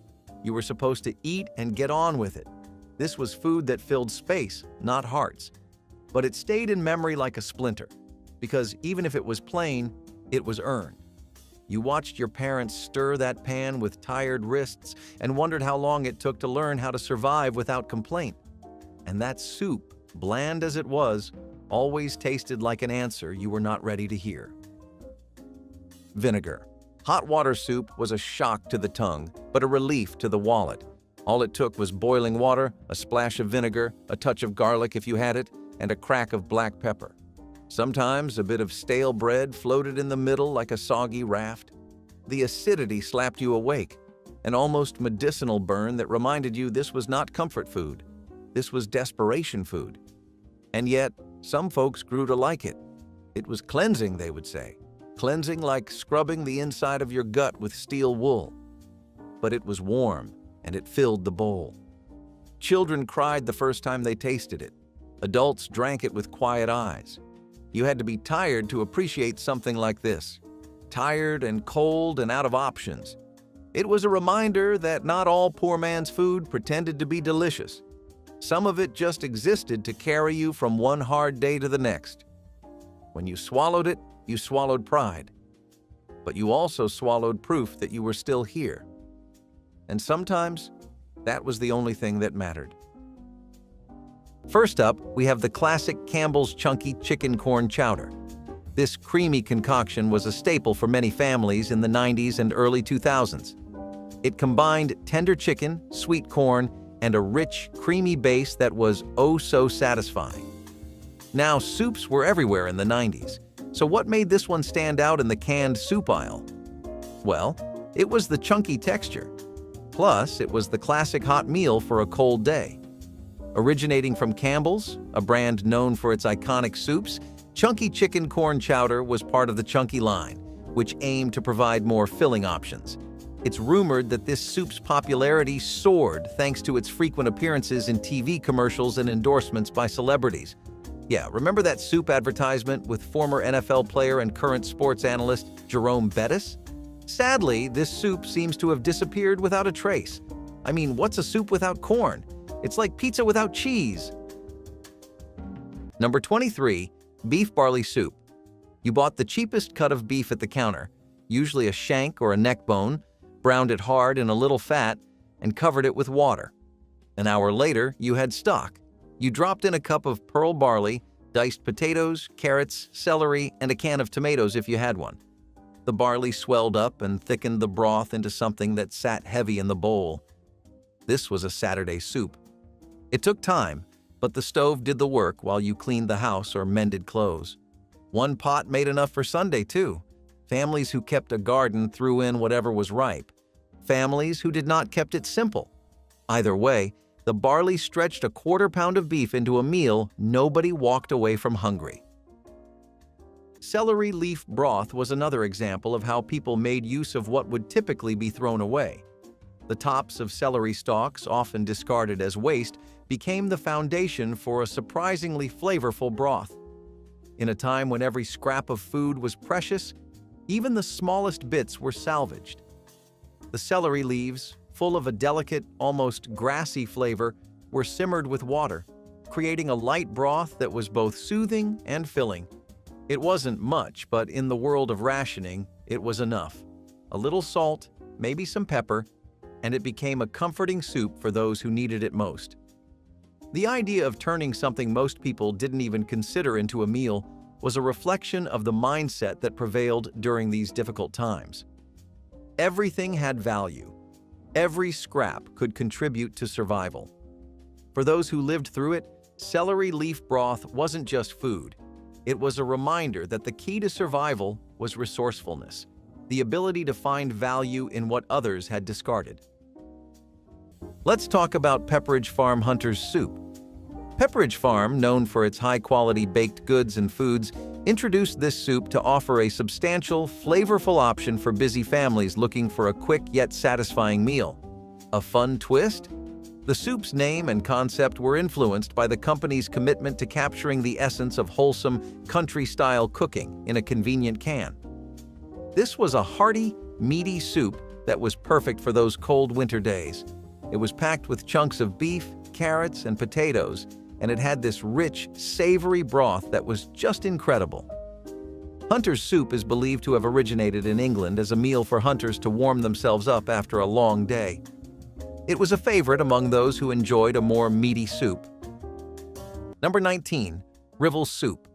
You were supposed to eat and get on with it. This was food that filled space, not hearts. But it stayed in memory like a splinter, because even if it was plain, it was earned. You watched your parents stir that pan with tired wrists and wondered how long it took to learn how to survive without complaint. And that soup, bland as it was, always tasted like an answer you were not ready to hear. Vinegar. Hot water soup was a shock to the tongue, but a relief to the wallet. All it took was boiling water, a splash of vinegar, a touch of garlic if you had it, and a crack of black pepper. Sometimes a bit of stale bread floated in the middle like a soggy raft. The acidity slapped you awake, an almost medicinal burn that reminded you this was not comfort food. This was desperation food. And yet, some folks grew to like it. It was cleansing, they would say. Cleansing like scrubbing the inside of your gut with steel wool. But it was warm, and it filled the bowl. Children cried the first time they tasted it. Adults drank it with quiet eyes. You had to be tired to appreciate something like this. Tired and cold and out of options. It was a reminder that not all poor man's food pretended to be delicious. Some of it just existed to carry you from one hard day to the next. When you swallowed it, you swallowed pride. But you also swallowed proof that you were still here. And sometimes, that was the only thing that mattered. First up, we have the classic Campbell's Chunky Chicken Corn Chowder. This creamy concoction was a staple for many families in the 90s and early 2000s. It combined tender chicken, sweet corn, and a rich, creamy base that was oh so satisfying. Now, soups were everywhere in the 90s, so what made this one stand out in the canned soup aisle? Well, it was the chunky texture. Plus, it was the classic hot meal for a cold day. Originating from Campbell's, a brand known for its iconic soups, Chunky Chicken Corn Chowder was part of the Chunky line, which aimed to provide more filling options. It's rumored that this soup's popularity soared thanks to its frequent appearances in TV commercials and endorsements by celebrities. Yeah, remember that soup advertisement with former NFL player and current sports analyst Jerome Bettis? Sadly, this soup seems to have disappeared without a trace. I mean, what's a soup without corn? It's like pizza without cheese. Number 23, beef barley soup. You bought the cheapest cut of beef at the counter, usually a shank or a neck bone, browned it hard in a little fat, and covered it with water. An hour later, you had stock. You dropped in a cup of pearl barley, diced potatoes, carrots, celery, and a can of tomatoes if you had one. The barley swelled up and thickened the broth into something that sat heavy in the bowl. This was a Saturday soup. It took time, but the stove did the work while you cleaned the house or mended clothes. One pot made enough for Sunday, too, Families who kept a garden threw in whatever was ripe. Families who did not kept it simple. Either way, the barley stretched a quarter-pound of beef into a meal. Nobody walked away from hungry. Celery leaf broth was another example of how people made use of what would typically be thrown away. The tops of celery stalks, often discarded as waste, became the foundation for a surprisingly flavorful broth. In a time when every scrap of food was precious, even the smallest bits were salvaged. The celery leaves, full of a delicate, almost grassy flavor, were simmered with water, creating a light broth that was both soothing and filling. It wasn't much, but in the world of rationing, it was enough. A little salt, maybe some pepper, and it became a comforting soup for those who needed it most. The idea of turning something most people didn't even consider into a meal was a reflection of the mindset that prevailed during these difficult times. Everything had value. Every scrap could contribute to survival. For those who lived through it, celery leaf broth wasn't just food. It was a reminder that the key to survival was resourcefulness, the ability to find value in what others had discarded. Let's talk about Pepperidge Farm Hunter's Soup. Pepperidge Farm, known for its high-quality baked goods and foods, introduced this soup to offer a substantial, flavorful option for busy families looking for a quick yet satisfying meal. A fun twist? The soup's name and concept were influenced by the company's commitment to capturing the essence of wholesome, country-style cooking in a convenient can. This was a hearty, meaty soup that was perfect for those cold winter days. It was packed with chunks of beef, carrots, and potatoes, and it had this rich, savory broth that was just incredible. Hunter's soup is believed to have originated in England as a meal for hunters to warm themselves up after a long day. It was a favorite among those who enjoyed a more meaty soup. Number 19. Rivell Soup.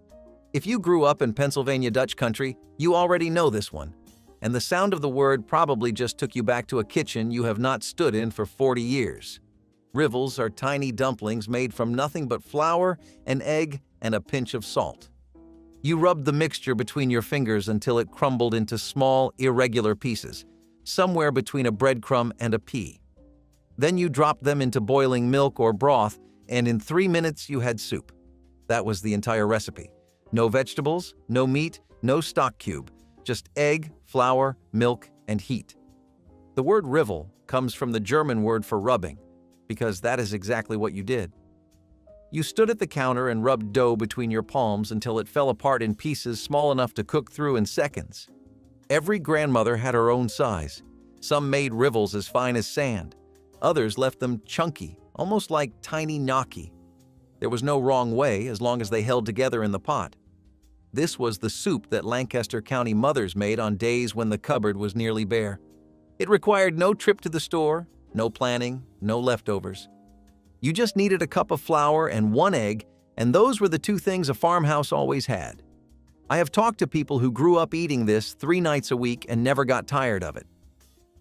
If you grew up in Pennsylvania Dutch country, you already know this one. And the sound of the word probably just took you back to a kitchen you have not stood in for 40 years. Rivells are tiny dumplings made from nothing but flour, an egg, and a pinch of salt. You rubbed the mixture between your fingers until it crumbled into small, irregular pieces, somewhere between a breadcrumb and a pea. Then you dropped them into boiling milk or broth, and in 3 minutes you had soup. That was the entire recipe. No vegetables, no meat, no stock cube, just egg, flour, milk, and heat. The word Rivell comes from the German word for rubbing, because that is exactly what you did. You stood at the counter and rubbed dough between your palms until it fell apart in pieces small enough to cook through in seconds. Every grandmother had her own size. Some made Rivells as fine as sand. Others left them chunky, almost like tiny gnocchi. There was no wrong way as long as they held together in the pot. This was the soup that Lancaster County mothers made on days when the cupboard was nearly bare. It required no trip to the store, no planning, no leftovers. You just needed a cup of flour and 1 egg, and those were the 2 things a farmhouse always had. I have talked to people who grew up eating this 3 nights a week and never got tired of it.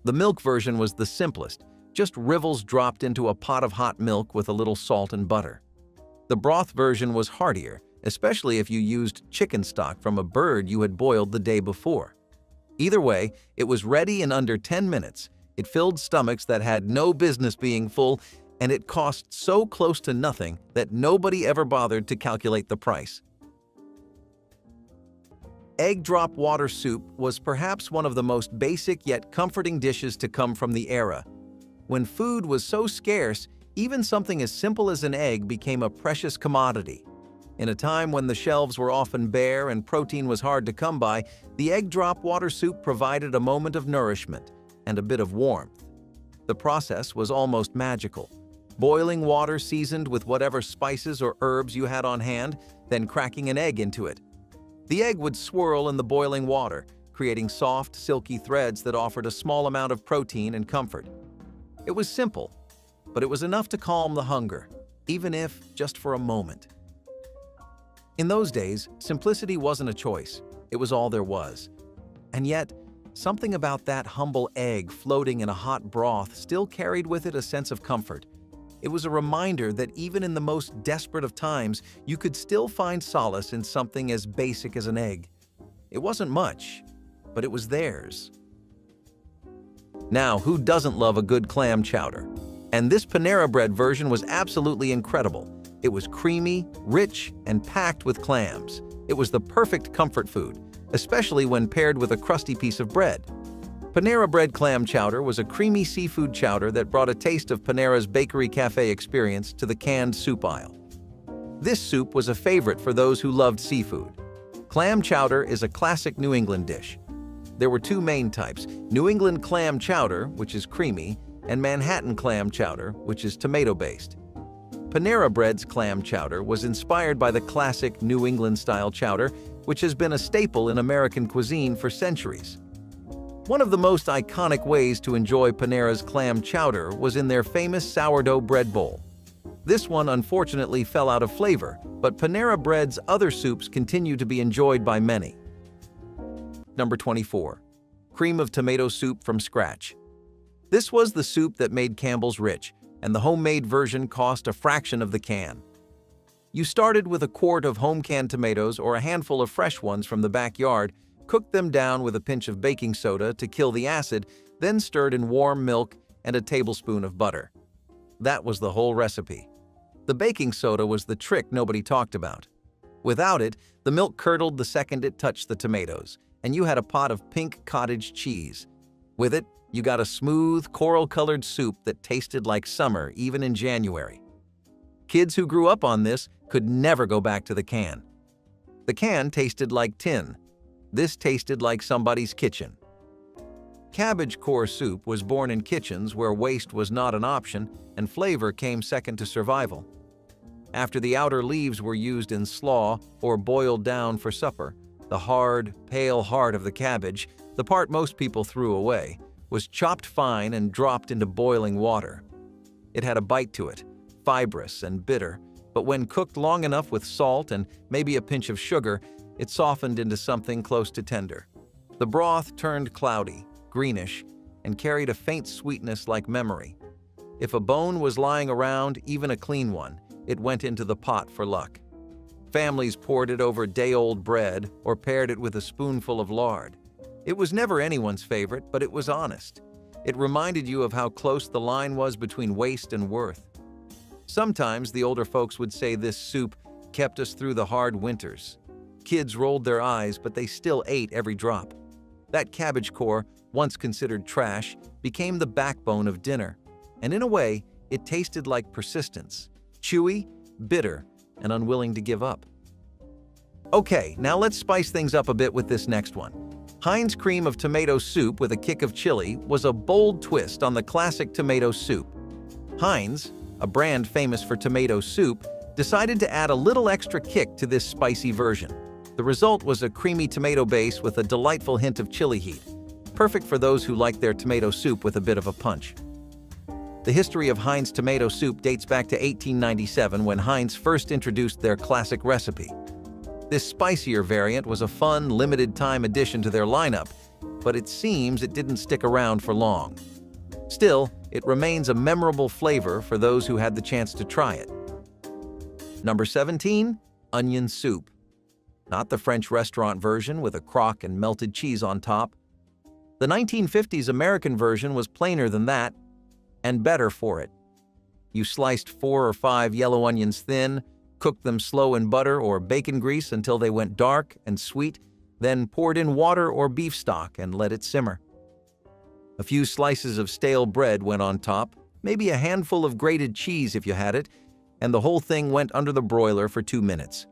The milk version was the simplest, just Rivells dropped into a pot of hot milk with a little salt and butter. The broth version was heartier, especially if you used chicken stock from a bird you had boiled the day before. Either way, it was ready in under 10 minutes. It filled stomachs that had no business being full, and it cost so close to nothing that nobody ever bothered to calculate the price. Egg drop water soup was perhaps one of the most basic yet comforting dishes to come from the era. When food was so scarce, even something as simple as an egg became a precious commodity. In a time when the shelves were often bare and protein was hard to come by, the egg drop water soup provided a moment of nourishment and a bit of warmth. The process was almost magical. Boiling water seasoned with whatever spices or herbs you had on hand, then cracking an egg into it. The egg would swirl in the boiling water, creating soft, silky threads that offered a small amount of protein and comfort. It was simple, but it was enough to calm the hunger, even if just for a moment. In those days, simplicity wasn't a choice. It was all there was. And yet, something about that humble egg floating in a hot broth still carried with it a sense of comfort. It was a reminder that even in the most desperate of times, you could still find solace in something as basic as an egg. It wasn't much, but it was theirs. Now, who doesn't love a good clam chowder? And this Panera Bread version was absolutely incredible. It was creamy, rich, and packed with clams. It was the perfect comfort food, especially when paired with a crusty piece of bread. Panera Bread clam chowder was a creamy seafood chowder that brought a taste of Panera's bakery cafe experience to the canned soup aisle. This soup was a favorite for those who loved seafood. Clam chowder is a classic New England dish. There were two main types: New England clam chowder, which is creamy, and Manhattan clam chowder, which is tomato-based. Panera Bread's clam chowder was inspired by the classic New England-style chowder, which has been a staple in American cuisine for centuries. One of the most iconic ways to enjoy Panera's clam chowder was in their famous sourdough bread bowl. This one unfortunately fell out of flavor, but Panera Bread's other soups continue to be enjoyed by many. Number 24. Cream of tomato soup from scratch. This was the soup that made Campbell's rich, and the homemade version cost a fraction of the can. You started with a quart of home-canned tomatoes or a handful of fresh ones from the backyard, cooked them down with a pinch of baking soda to kill the acid, then stirred in warm milk and a tablespoon of butter. That was the whole recipe. The baking soda was the trick nobody talked about. Without it, the milk curdled the second it touched the tomatoes, and you had a pot of pink cottage cheese. With it, you got a smooth, coral-colored soup that tasted like summer even in January. Kids who grew up on this could never go back to the can. The can tasted like tin. This tasted like somebody's kitchen. Cabbage core soup was born in kitchens where waste was not an option and flavor came second to survival. After the outer leaves were used in slaw or boiled down for supper, the hard, pale heart of the cabbage, the part most people threw away, was chopped fine and dropped into boiling water. It had a bite to it, fibrous and bitter, but when cooked long enough with salt and maybe a pinch of sugar, it softened into something close to tender. The broth turned cloudy, greenish, and carried a faint sweetness like memory. If a bone was lying around, even a clean one, it went into the pot for luck. Families poured it over day-old bread or paired it with a spoonful of lard. It was never anyone's favorite, but it was honest. It reminded you of how close the line was between waste and worth. Sometimes the older folks would say this soup kept us through the hard winters. Kids rolled their eyes, but they still ate every drop. That cabbage core, once considered trash, became the backbone of dinner. And in a way, it tasted like persistence, chewy, bitter, and unwilling to give up. Okay, now let's spice things up a bit with this next one. Heinz cream of tomato soup with a kick of chili was a bold twist on the classic tomato soup. Heinz, a brand famous for tomato soup, decided to add a little extra kick to this spicy version. The result was a creamy tomato base with a delightful hint of chili heat, perfect for those who like their tomato soup with a bit of a punch. The history of Heinz tomato soup dates back to 1897 when Heinz first introduced their classic recipe. This spicier variant was a fun, limited-time addition to their lineup, but it seems it didn't stick around for long. Still, it remains a memorable flavor for those who had the chance to try it. Number 17. Onion soup. Not the French restaurant version with a crock and melted cheese on top. The 1950s American version was plainer than that, and better for it. You sliced 4 or 5 yellow onions thin, cooked them slow in butter or bacon grease until they went dark and sweet, then poured in water or beef stock and let it simmer. A few slices of stale bread went on top, maybe a handful of grated cheese if you had it, and the whole thing went under the broiler for 2 minutes.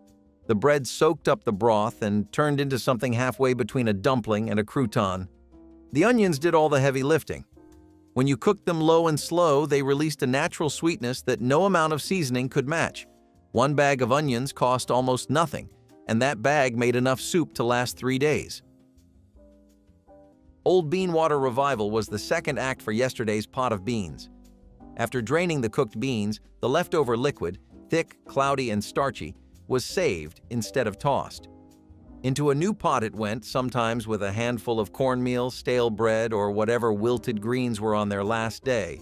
The bread soaked up the broth and turned into something halfway between a dumpling and a crouton. The onions did all the heavy lifting. When you cooked them low and slow, they released a natural sweetness that no amount of seasoning could match. 1 bag of onions cost almost nothing, and that bag made enough soup to last 3 days. Old Bean Water Revival was the second act for yesterday's pot of beans. After draining the cooked beans, the leftover liquid, thick, cloudy, and starchy, was saved instead of tossed. Into a new pot it went, sometimes with a handful of cornmeal, stale bread, or whatever wilted greens were on their last day.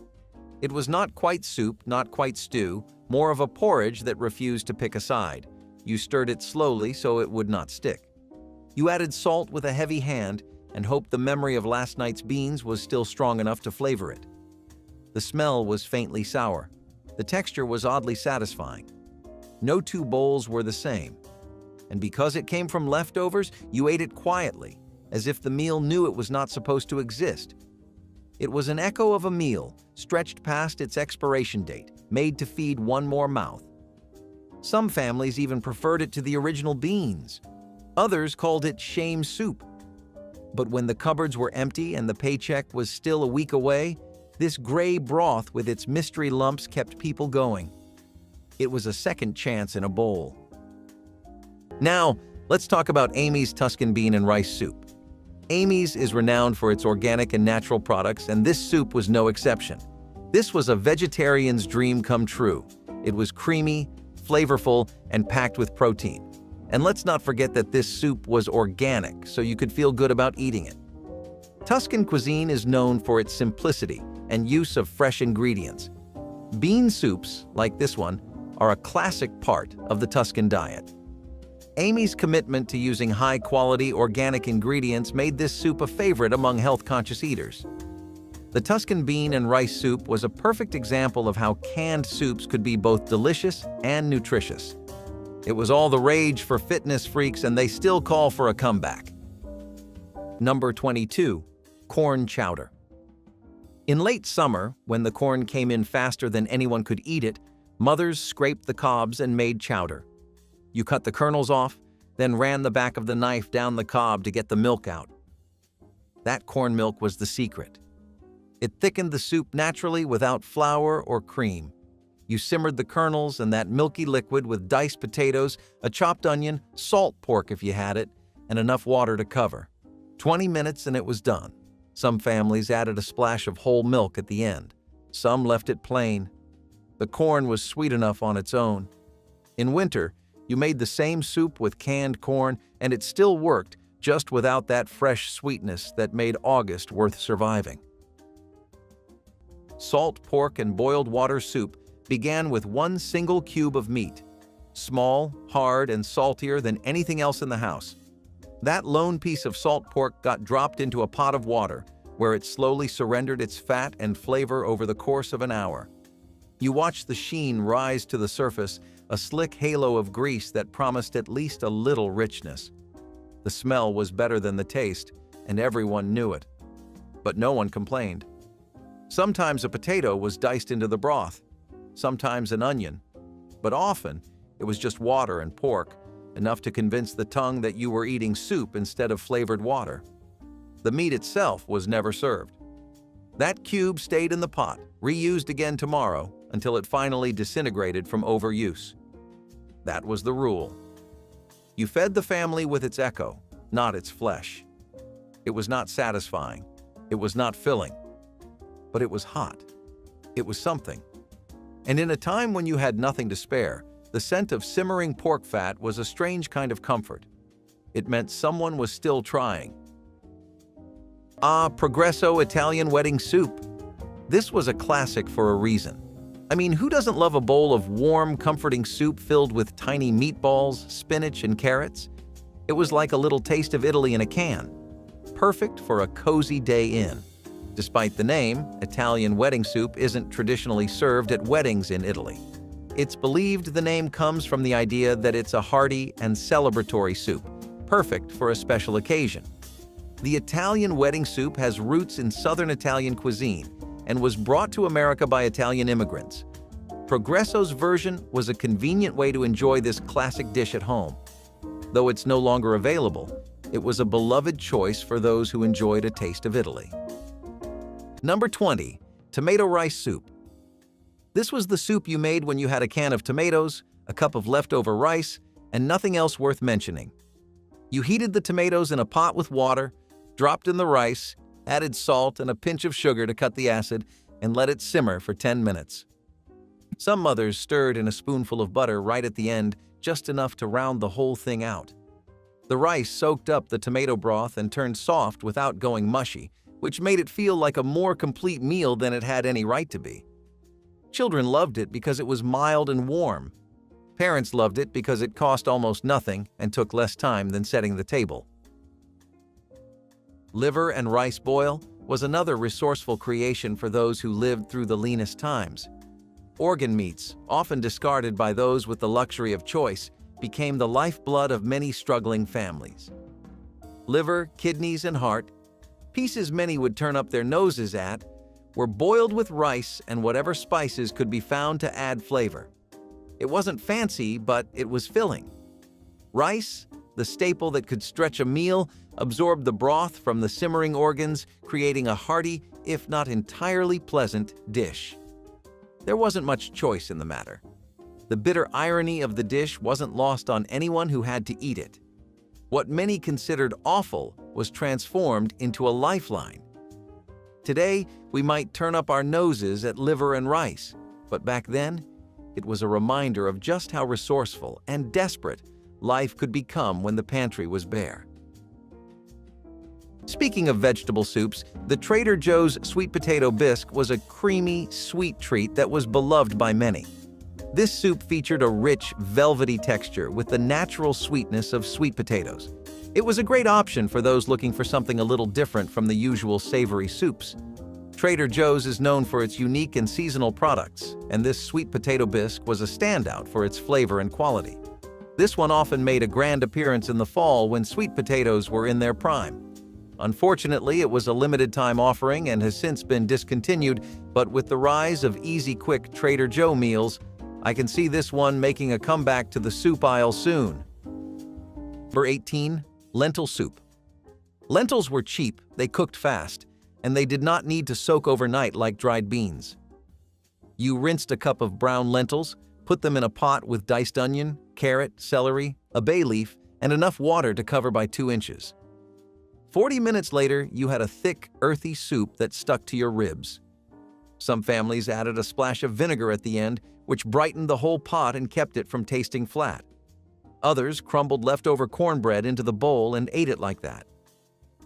It was not quite soup, not quite stew, more of a porridge that refused to pick a side. You stirred it slowly so it would not stick. You added salt with a heavy hand, and hoped the memory of last night's beans was still strong enough to flavor it. The smell was faintly sour. The texture was oddly satisfying. No two bowls were the same. And because it came from leftovers, you ate it quietly, as if the meal knew it was not supposed to exist. It was an echo of a meal, stretched past its expiration date, made to feed one more mouth. Some families even preferred it to the original beans. Others called it shame soup. But when the cupboards were empty and the paycheck was still a week away, this gray broth with its mystery lumps kept people going. It was a second chance in a bowl. Now, let's talk about Amy's Tuscan bean and rice soup. Amy's is renowned for its organic and natural products, and this soup was no exception. This was a vegetarian's dream come true. It was creamy, flavorful, and packed with protein. And let's not forget that this soup was organic, so you could feel good about eating it. Tuscan cuisine is known for its simplicity and use of fresh ingredients. Bean soups, like this one, are a classic part of the Tuscan diet. Amy's commitment to using high-quality organic ingredients made this soup a favorite among health-conscious eaters. The Tuscan bean and rice soup was a perfect example of how canned soups could be both delicious and nutritious. It was all the rage for fitness freaks, and they still call for a comeback. Number 22. Corn chowder. In late summer, when the corn came in faster than anyone could eat it, mothers scraped the cobs and made chowder. You cut the kernels off, then ran the back of the knife down the cob to get the milk out. That corn milk was the secret. It thickened the soup naturally without flour or cream. You simmered the kernels and that milky liquid with diced potatoes, a chopped onion, salt pork if you had it, and enough water to cover. 20 minutes and it was done. Some families added a splash of whole milk at the end. Some left it plain. The corn was sweet enough on its own. In winter, you made the same soup with canned corn, and it still worked, just without that fresh sweetness that made August worth surviving. Salt pork and boiled water soup began with one single cube of meat, small, hard, and saltier than anything else in the house. That lone piece of salt pork got dropped into a pot of water, where it slowly surrendered its fat and flavor over the course of an hour. You watched the sheen rise to the surface, a slick halo of grease that promised at least a little richness. The smell was better than the taste, and everyone knew it. But no one complained. Sometimes a potato was diced into the broth, sometimes an onion, but often it was just water and pork, enough to convince the tongue that you were eating soup instead of flavored water. The meat itself was never served. That cube stayed in the pot, reused again tomorrow, until it finally disintegrated from overuse. That was the rule. You fed the family with its echo, not its flesh. It was not satisfying. It was not filling. But it was hot. It was something. And in a time when you had nothing to spare, the scent of simmering pork fat was a strange kind of comfort. It meant someone was still trying. Progresso Italian wedding soup. This was a classic for a reason. I mean, who doesn't love a bowl of warm, comforting soup filled with tiny meatballs, spinach, and carrots? It was like a little taste of Italy in a can. Perfect for a cozy day in. Despite the name, Italian wedding soup isn't traditionally served at weddings in Italy. It's believed the name comes from the idea that it's a hearty and celebratory soup, perfect for a special occasion. The Italian wedding soup has roots in southern Italian cuisine and was brought to America by Italian immigrants. Progresso's version was a convenient way to enjoy this classic dish at home. Though it's no longer available, it was a beloved choice for those who enjoyed a taste of Italy. Number 20. Tomato rice soup. This was the soup you made when you had a can of tomatoes, a cup of leftover rice, and nothing else worth mentioning. You heated the tomatoes in a pot with water, dropped in the rice, added salt and a pinch of sugar to cut the acid, and let it simmer for 10 minutes. Some mothers stirred in a spoonful of butter right at the end, just enough to round the whole thing out. The rice soaked up the tomato broth and turned soft without going mushy, which made it feel like a more complete meal than it had any right to be. Children loved it because it was mild and warm. Parents loved it because it cost almost nothing and took less time than setting the table. Liver and rice boil was another resourceful creation for those who lived through the leanest times. Organ meats, often discarded by those with the luxury of choice, became the lifeblood of many struggling families. Liver, kidneys, and heart, pieces many would turn up their noses at, were boiled with rice and whatever spices could be found to add flavor. It wasn't fancy, but it was filling. Rice, the staple that could stretch a meal, absorbed the broth from the simmering organs, creating a hearty, if not entirely pleasant, dish. There wasn't much choice in the matter. The bitter irony of the dish wasn't lost on anyone who had to eat it. What many considered awful was transformed into a lifeline. Today, we might turn up our noses at liver and rice, but back then, it was a reminder of just how resourceful and desperate life could become when the pantry was bare. Speaking of vegetable soups, the Trader Joe's sweet potato bisque was a creamy, sweet treat that was beloved by many. This soup featured a rich, velvety texture with the natural sweetness of sweet potatoes. It was a great option for those looking for something a little different from the usual savory soups. Trader Joe's is known for its unique and seasonal products, and this sweet potato bisque was a standout for its flavor and quality. This one often made a grand appearance in the fall when sweet potatoes were in their prime. Unfortunately, it was a limited-time offering and has since been discontinued, but with the rise of easy, quick Trader Joe meals, I can see this one making a comeback to the soup aisle soon. Number 18. Lentil soup. Lentils were cheap, they cooked fast, and they did not need to soak overnight like dried beans. You rinsed a cup of brown lentils, put them in a pot with diced onion, carrot, celery, a bay leaf, and enough water to cover by 2 inches. 40 minutes later, you had a thick, earthy soup that stuck to your ribs. Some families added a splash of vinegar at the end, which brightened the whole pot and kept it from tasting flat. Others crumbled leftover cornbread into the bowl and ate it like that.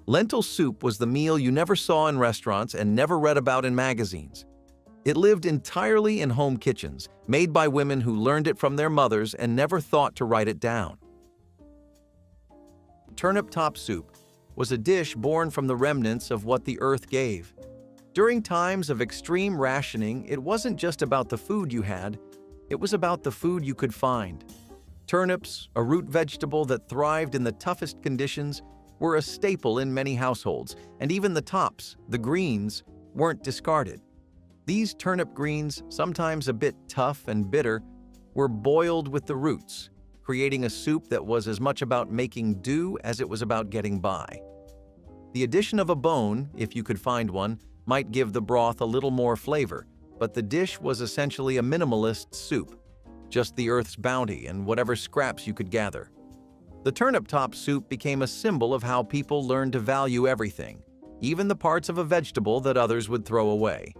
Lentil soup was the meal you never saw in restaurants and never read about in magazines. It lived entirely in home kitchens, made by women who learned it from their mothers and never thought to write it down. Turnip top soup was a dish born from the remnants of what the earth gave. During times of extreme rationing, it wasn't just about the food you had, it was about the food you could find. Turnips, a root vegetable that thrived in the toughest conditions, were a staple in many households, and even the tops, the greens, weren't discarded. These turnip greens, sometimes a bit tough and bitter, were boiled with the roots, creating a soup that was as much about making do as it was about getting by. The addition of a bone, if you could find one, might give the broth a little more flavor, but the dish was essentially a minimalist soup, just the earth's bounty and whatever scraps you could gather. The turnip top soup became a symbol of how people learned to value everything, even the parts of a vegetable that others would throw away.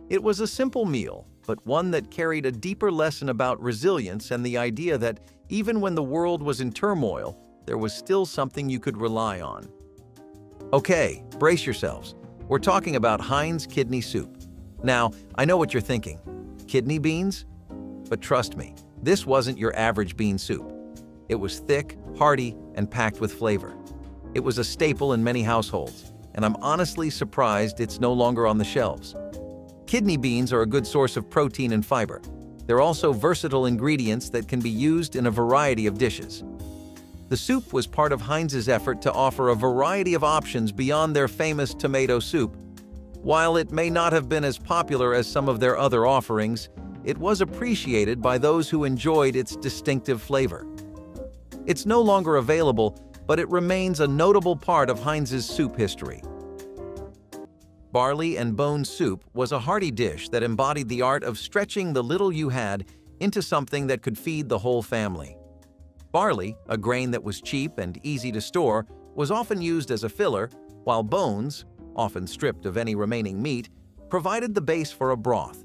It was a simple meal, but one that carried a deeper lesson about resilience and the idea that even when the world was in turmoil, there was still something you could rely on. Okay, brace yourselves. We're talking about Heinz kidney soup. Now, I know what you're thinking. Kidney beans? But trust me, this wasn't your average bean soup. It was thick, hearty, and packed with flavor. It was a staple in many households, and I'm honestly surprised it's no longer on the shelves. Kidney beans are a good source of protein and fiber. They're also versatile ingredients that can be used in a variety of dishes. The soup was part of Heinz's effort to offer a variety of options beyond their famous tomato soup. While it may not have been as popular as some of their other offerings, it was appreciated by those who enjoyed its distinctive flavor. It's no longer available, but it remains a notable part of Heinz's soup history. Barley and bone soup was a hearty dish that embodied the art of stretching the little you had into something that could feed the whole family. Barley, a grain that was cheap and easy to store, was often used as a filler, while bones, often stripped of any remaining meat, provided the base for a broth.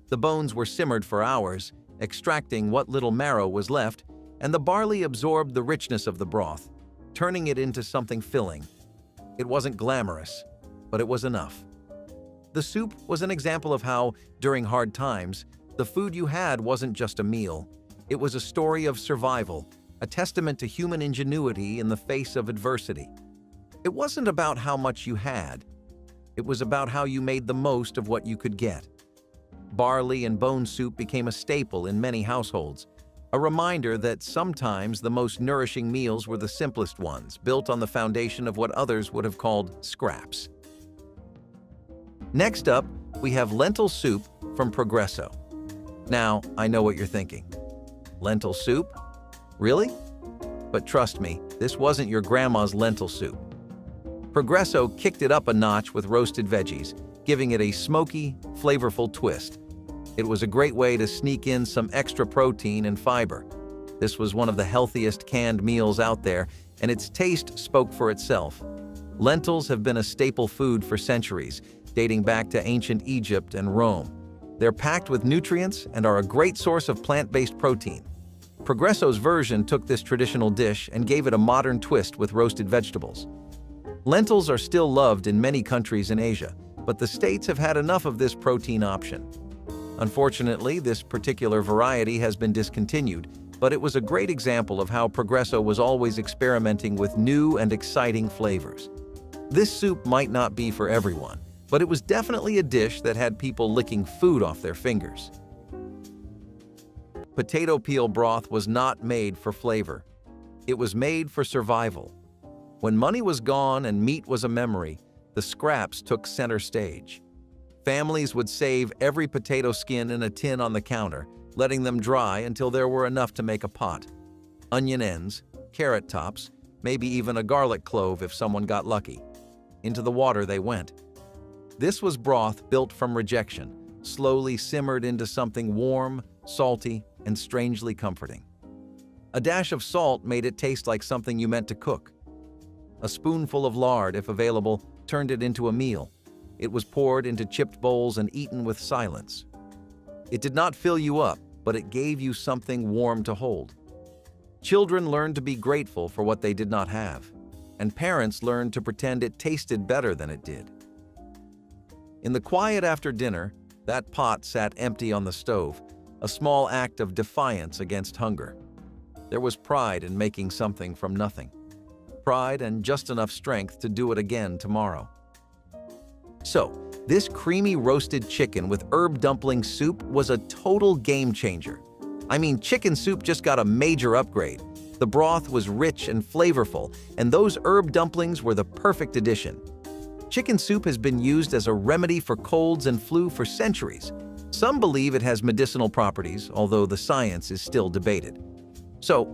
The bones were simmered for hours, extracting what little marrow was left, and the barley absorbed the richness of the broth, turning it into something filling. It wasn't glamorous, but it was enough. The soup was an example of how, during hard times, the food you had wasn't just a meal. It was a story of survival, a testament to human ingenuity in the face of adversity. It wasn't about how much you had. It was about how you made the most of what you could get. Barley and bone soup became a staple in many households, a reminder that sometimes the most nourishing meals were the simplest ones, built on the foundation of what others would have called scraps. Next up, we have lentil soup from Progresso. Now, I know what you're thinking. Lentil soup? Really? But trust me, this wasn't your grandma's lentil soup. Progresso kicked it up a notch with roasted veggies, giving it a smoky, flavorful twist. It was a great way to sneak in some extra protein and fiber. This was one of the healthiest canned meals out there, and its taste spoke for itself. Lentils have been a staple food for centuries, dating back to ancient Egypt and Rome. They're packed with nutrients and are a great source of plant-based protein. Progresso's version took this traditional dish and gave it a modern twist with roasted vegetables. Lentils are still loved in many countries in Asia, but the States have had enough of this protein option. Unfortunately, this particular variety has been discontinued, but it was a great example of how Progresso was always experimenting with new and exciting flavors. This soup might not be for everyone, but it was definitely a dish that had people licking food off their fingers. Potato peel broth was not made for flavor. It was made for survival. When money was gone and meat was a memory, the scraps took center stage. Families would save every potato skin in a tin on the counter, letting them dry until there were enough to make a pot. Onion ends, carrot tops, maybe even a garlic clove if someone got lucky. Into the water they went. This was broth built from rejection, slowly simmered into something warm, salty, and strangely comforting. A dash of salt made it taste like something you meant to cook. A spoonful of lard, if available, turned it into a meal. It was poured into chipped bowls and eaten with silence. It did not fill you up, but it gave you something warm to hold. Children learned to be grateful for what they did not have, and parents learned to pretend it tasted better than it did. In the quiet after dinner, that pot sat empty on the stove, a small act of defiance against hunger. There was pride in making something from nothing. Pride and just enough strength to do it again tomorrow. So, this creamy roasted chicken with herb dumpling soup was a total game changer. I mean, chicken soup just got a major upgrade. The broth was rich and flavorful, and those herb dumplings were the perfect addition. Chicken soup has been used as a remedy for colds and flu for centuries. Some believe it has medicinal properties, although the science is still debated. So,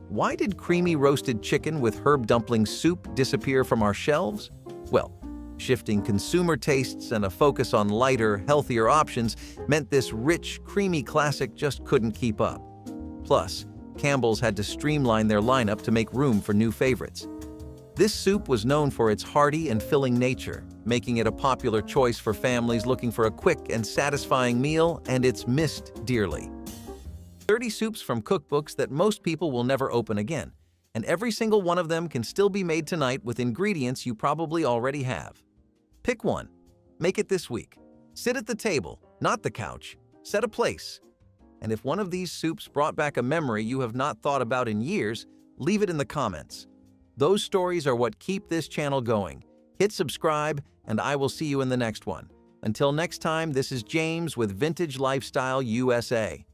why did creamy roasted chicken with herb dumpling soup disappear from our shelves? Well, shifting consumer tastes and a focus on lighter, healthier options meant this rich, creamy classic just couldn't keep up. Plus, Campbell's had to streamline their lineup to make room for new favorites. This soup was known for its hearty and filling nature, making it a popular choice for families looking for a quick and satisfying meal, and it's missed dearly. 30 soups from cookbooks that most people will never open again, and every single one of them can still be made tonight with ingredients you probably already have. Pick one. Make it this week. Sit at the table, not the couch. Set a place. And if one of these soups brought back a memory you have not thought about in years, leave it in the comments. Those stories are what keep this channel going. Hit subscribe, and I will see you in the next one. Until next time, this is James with Vintage Lifestyle USA.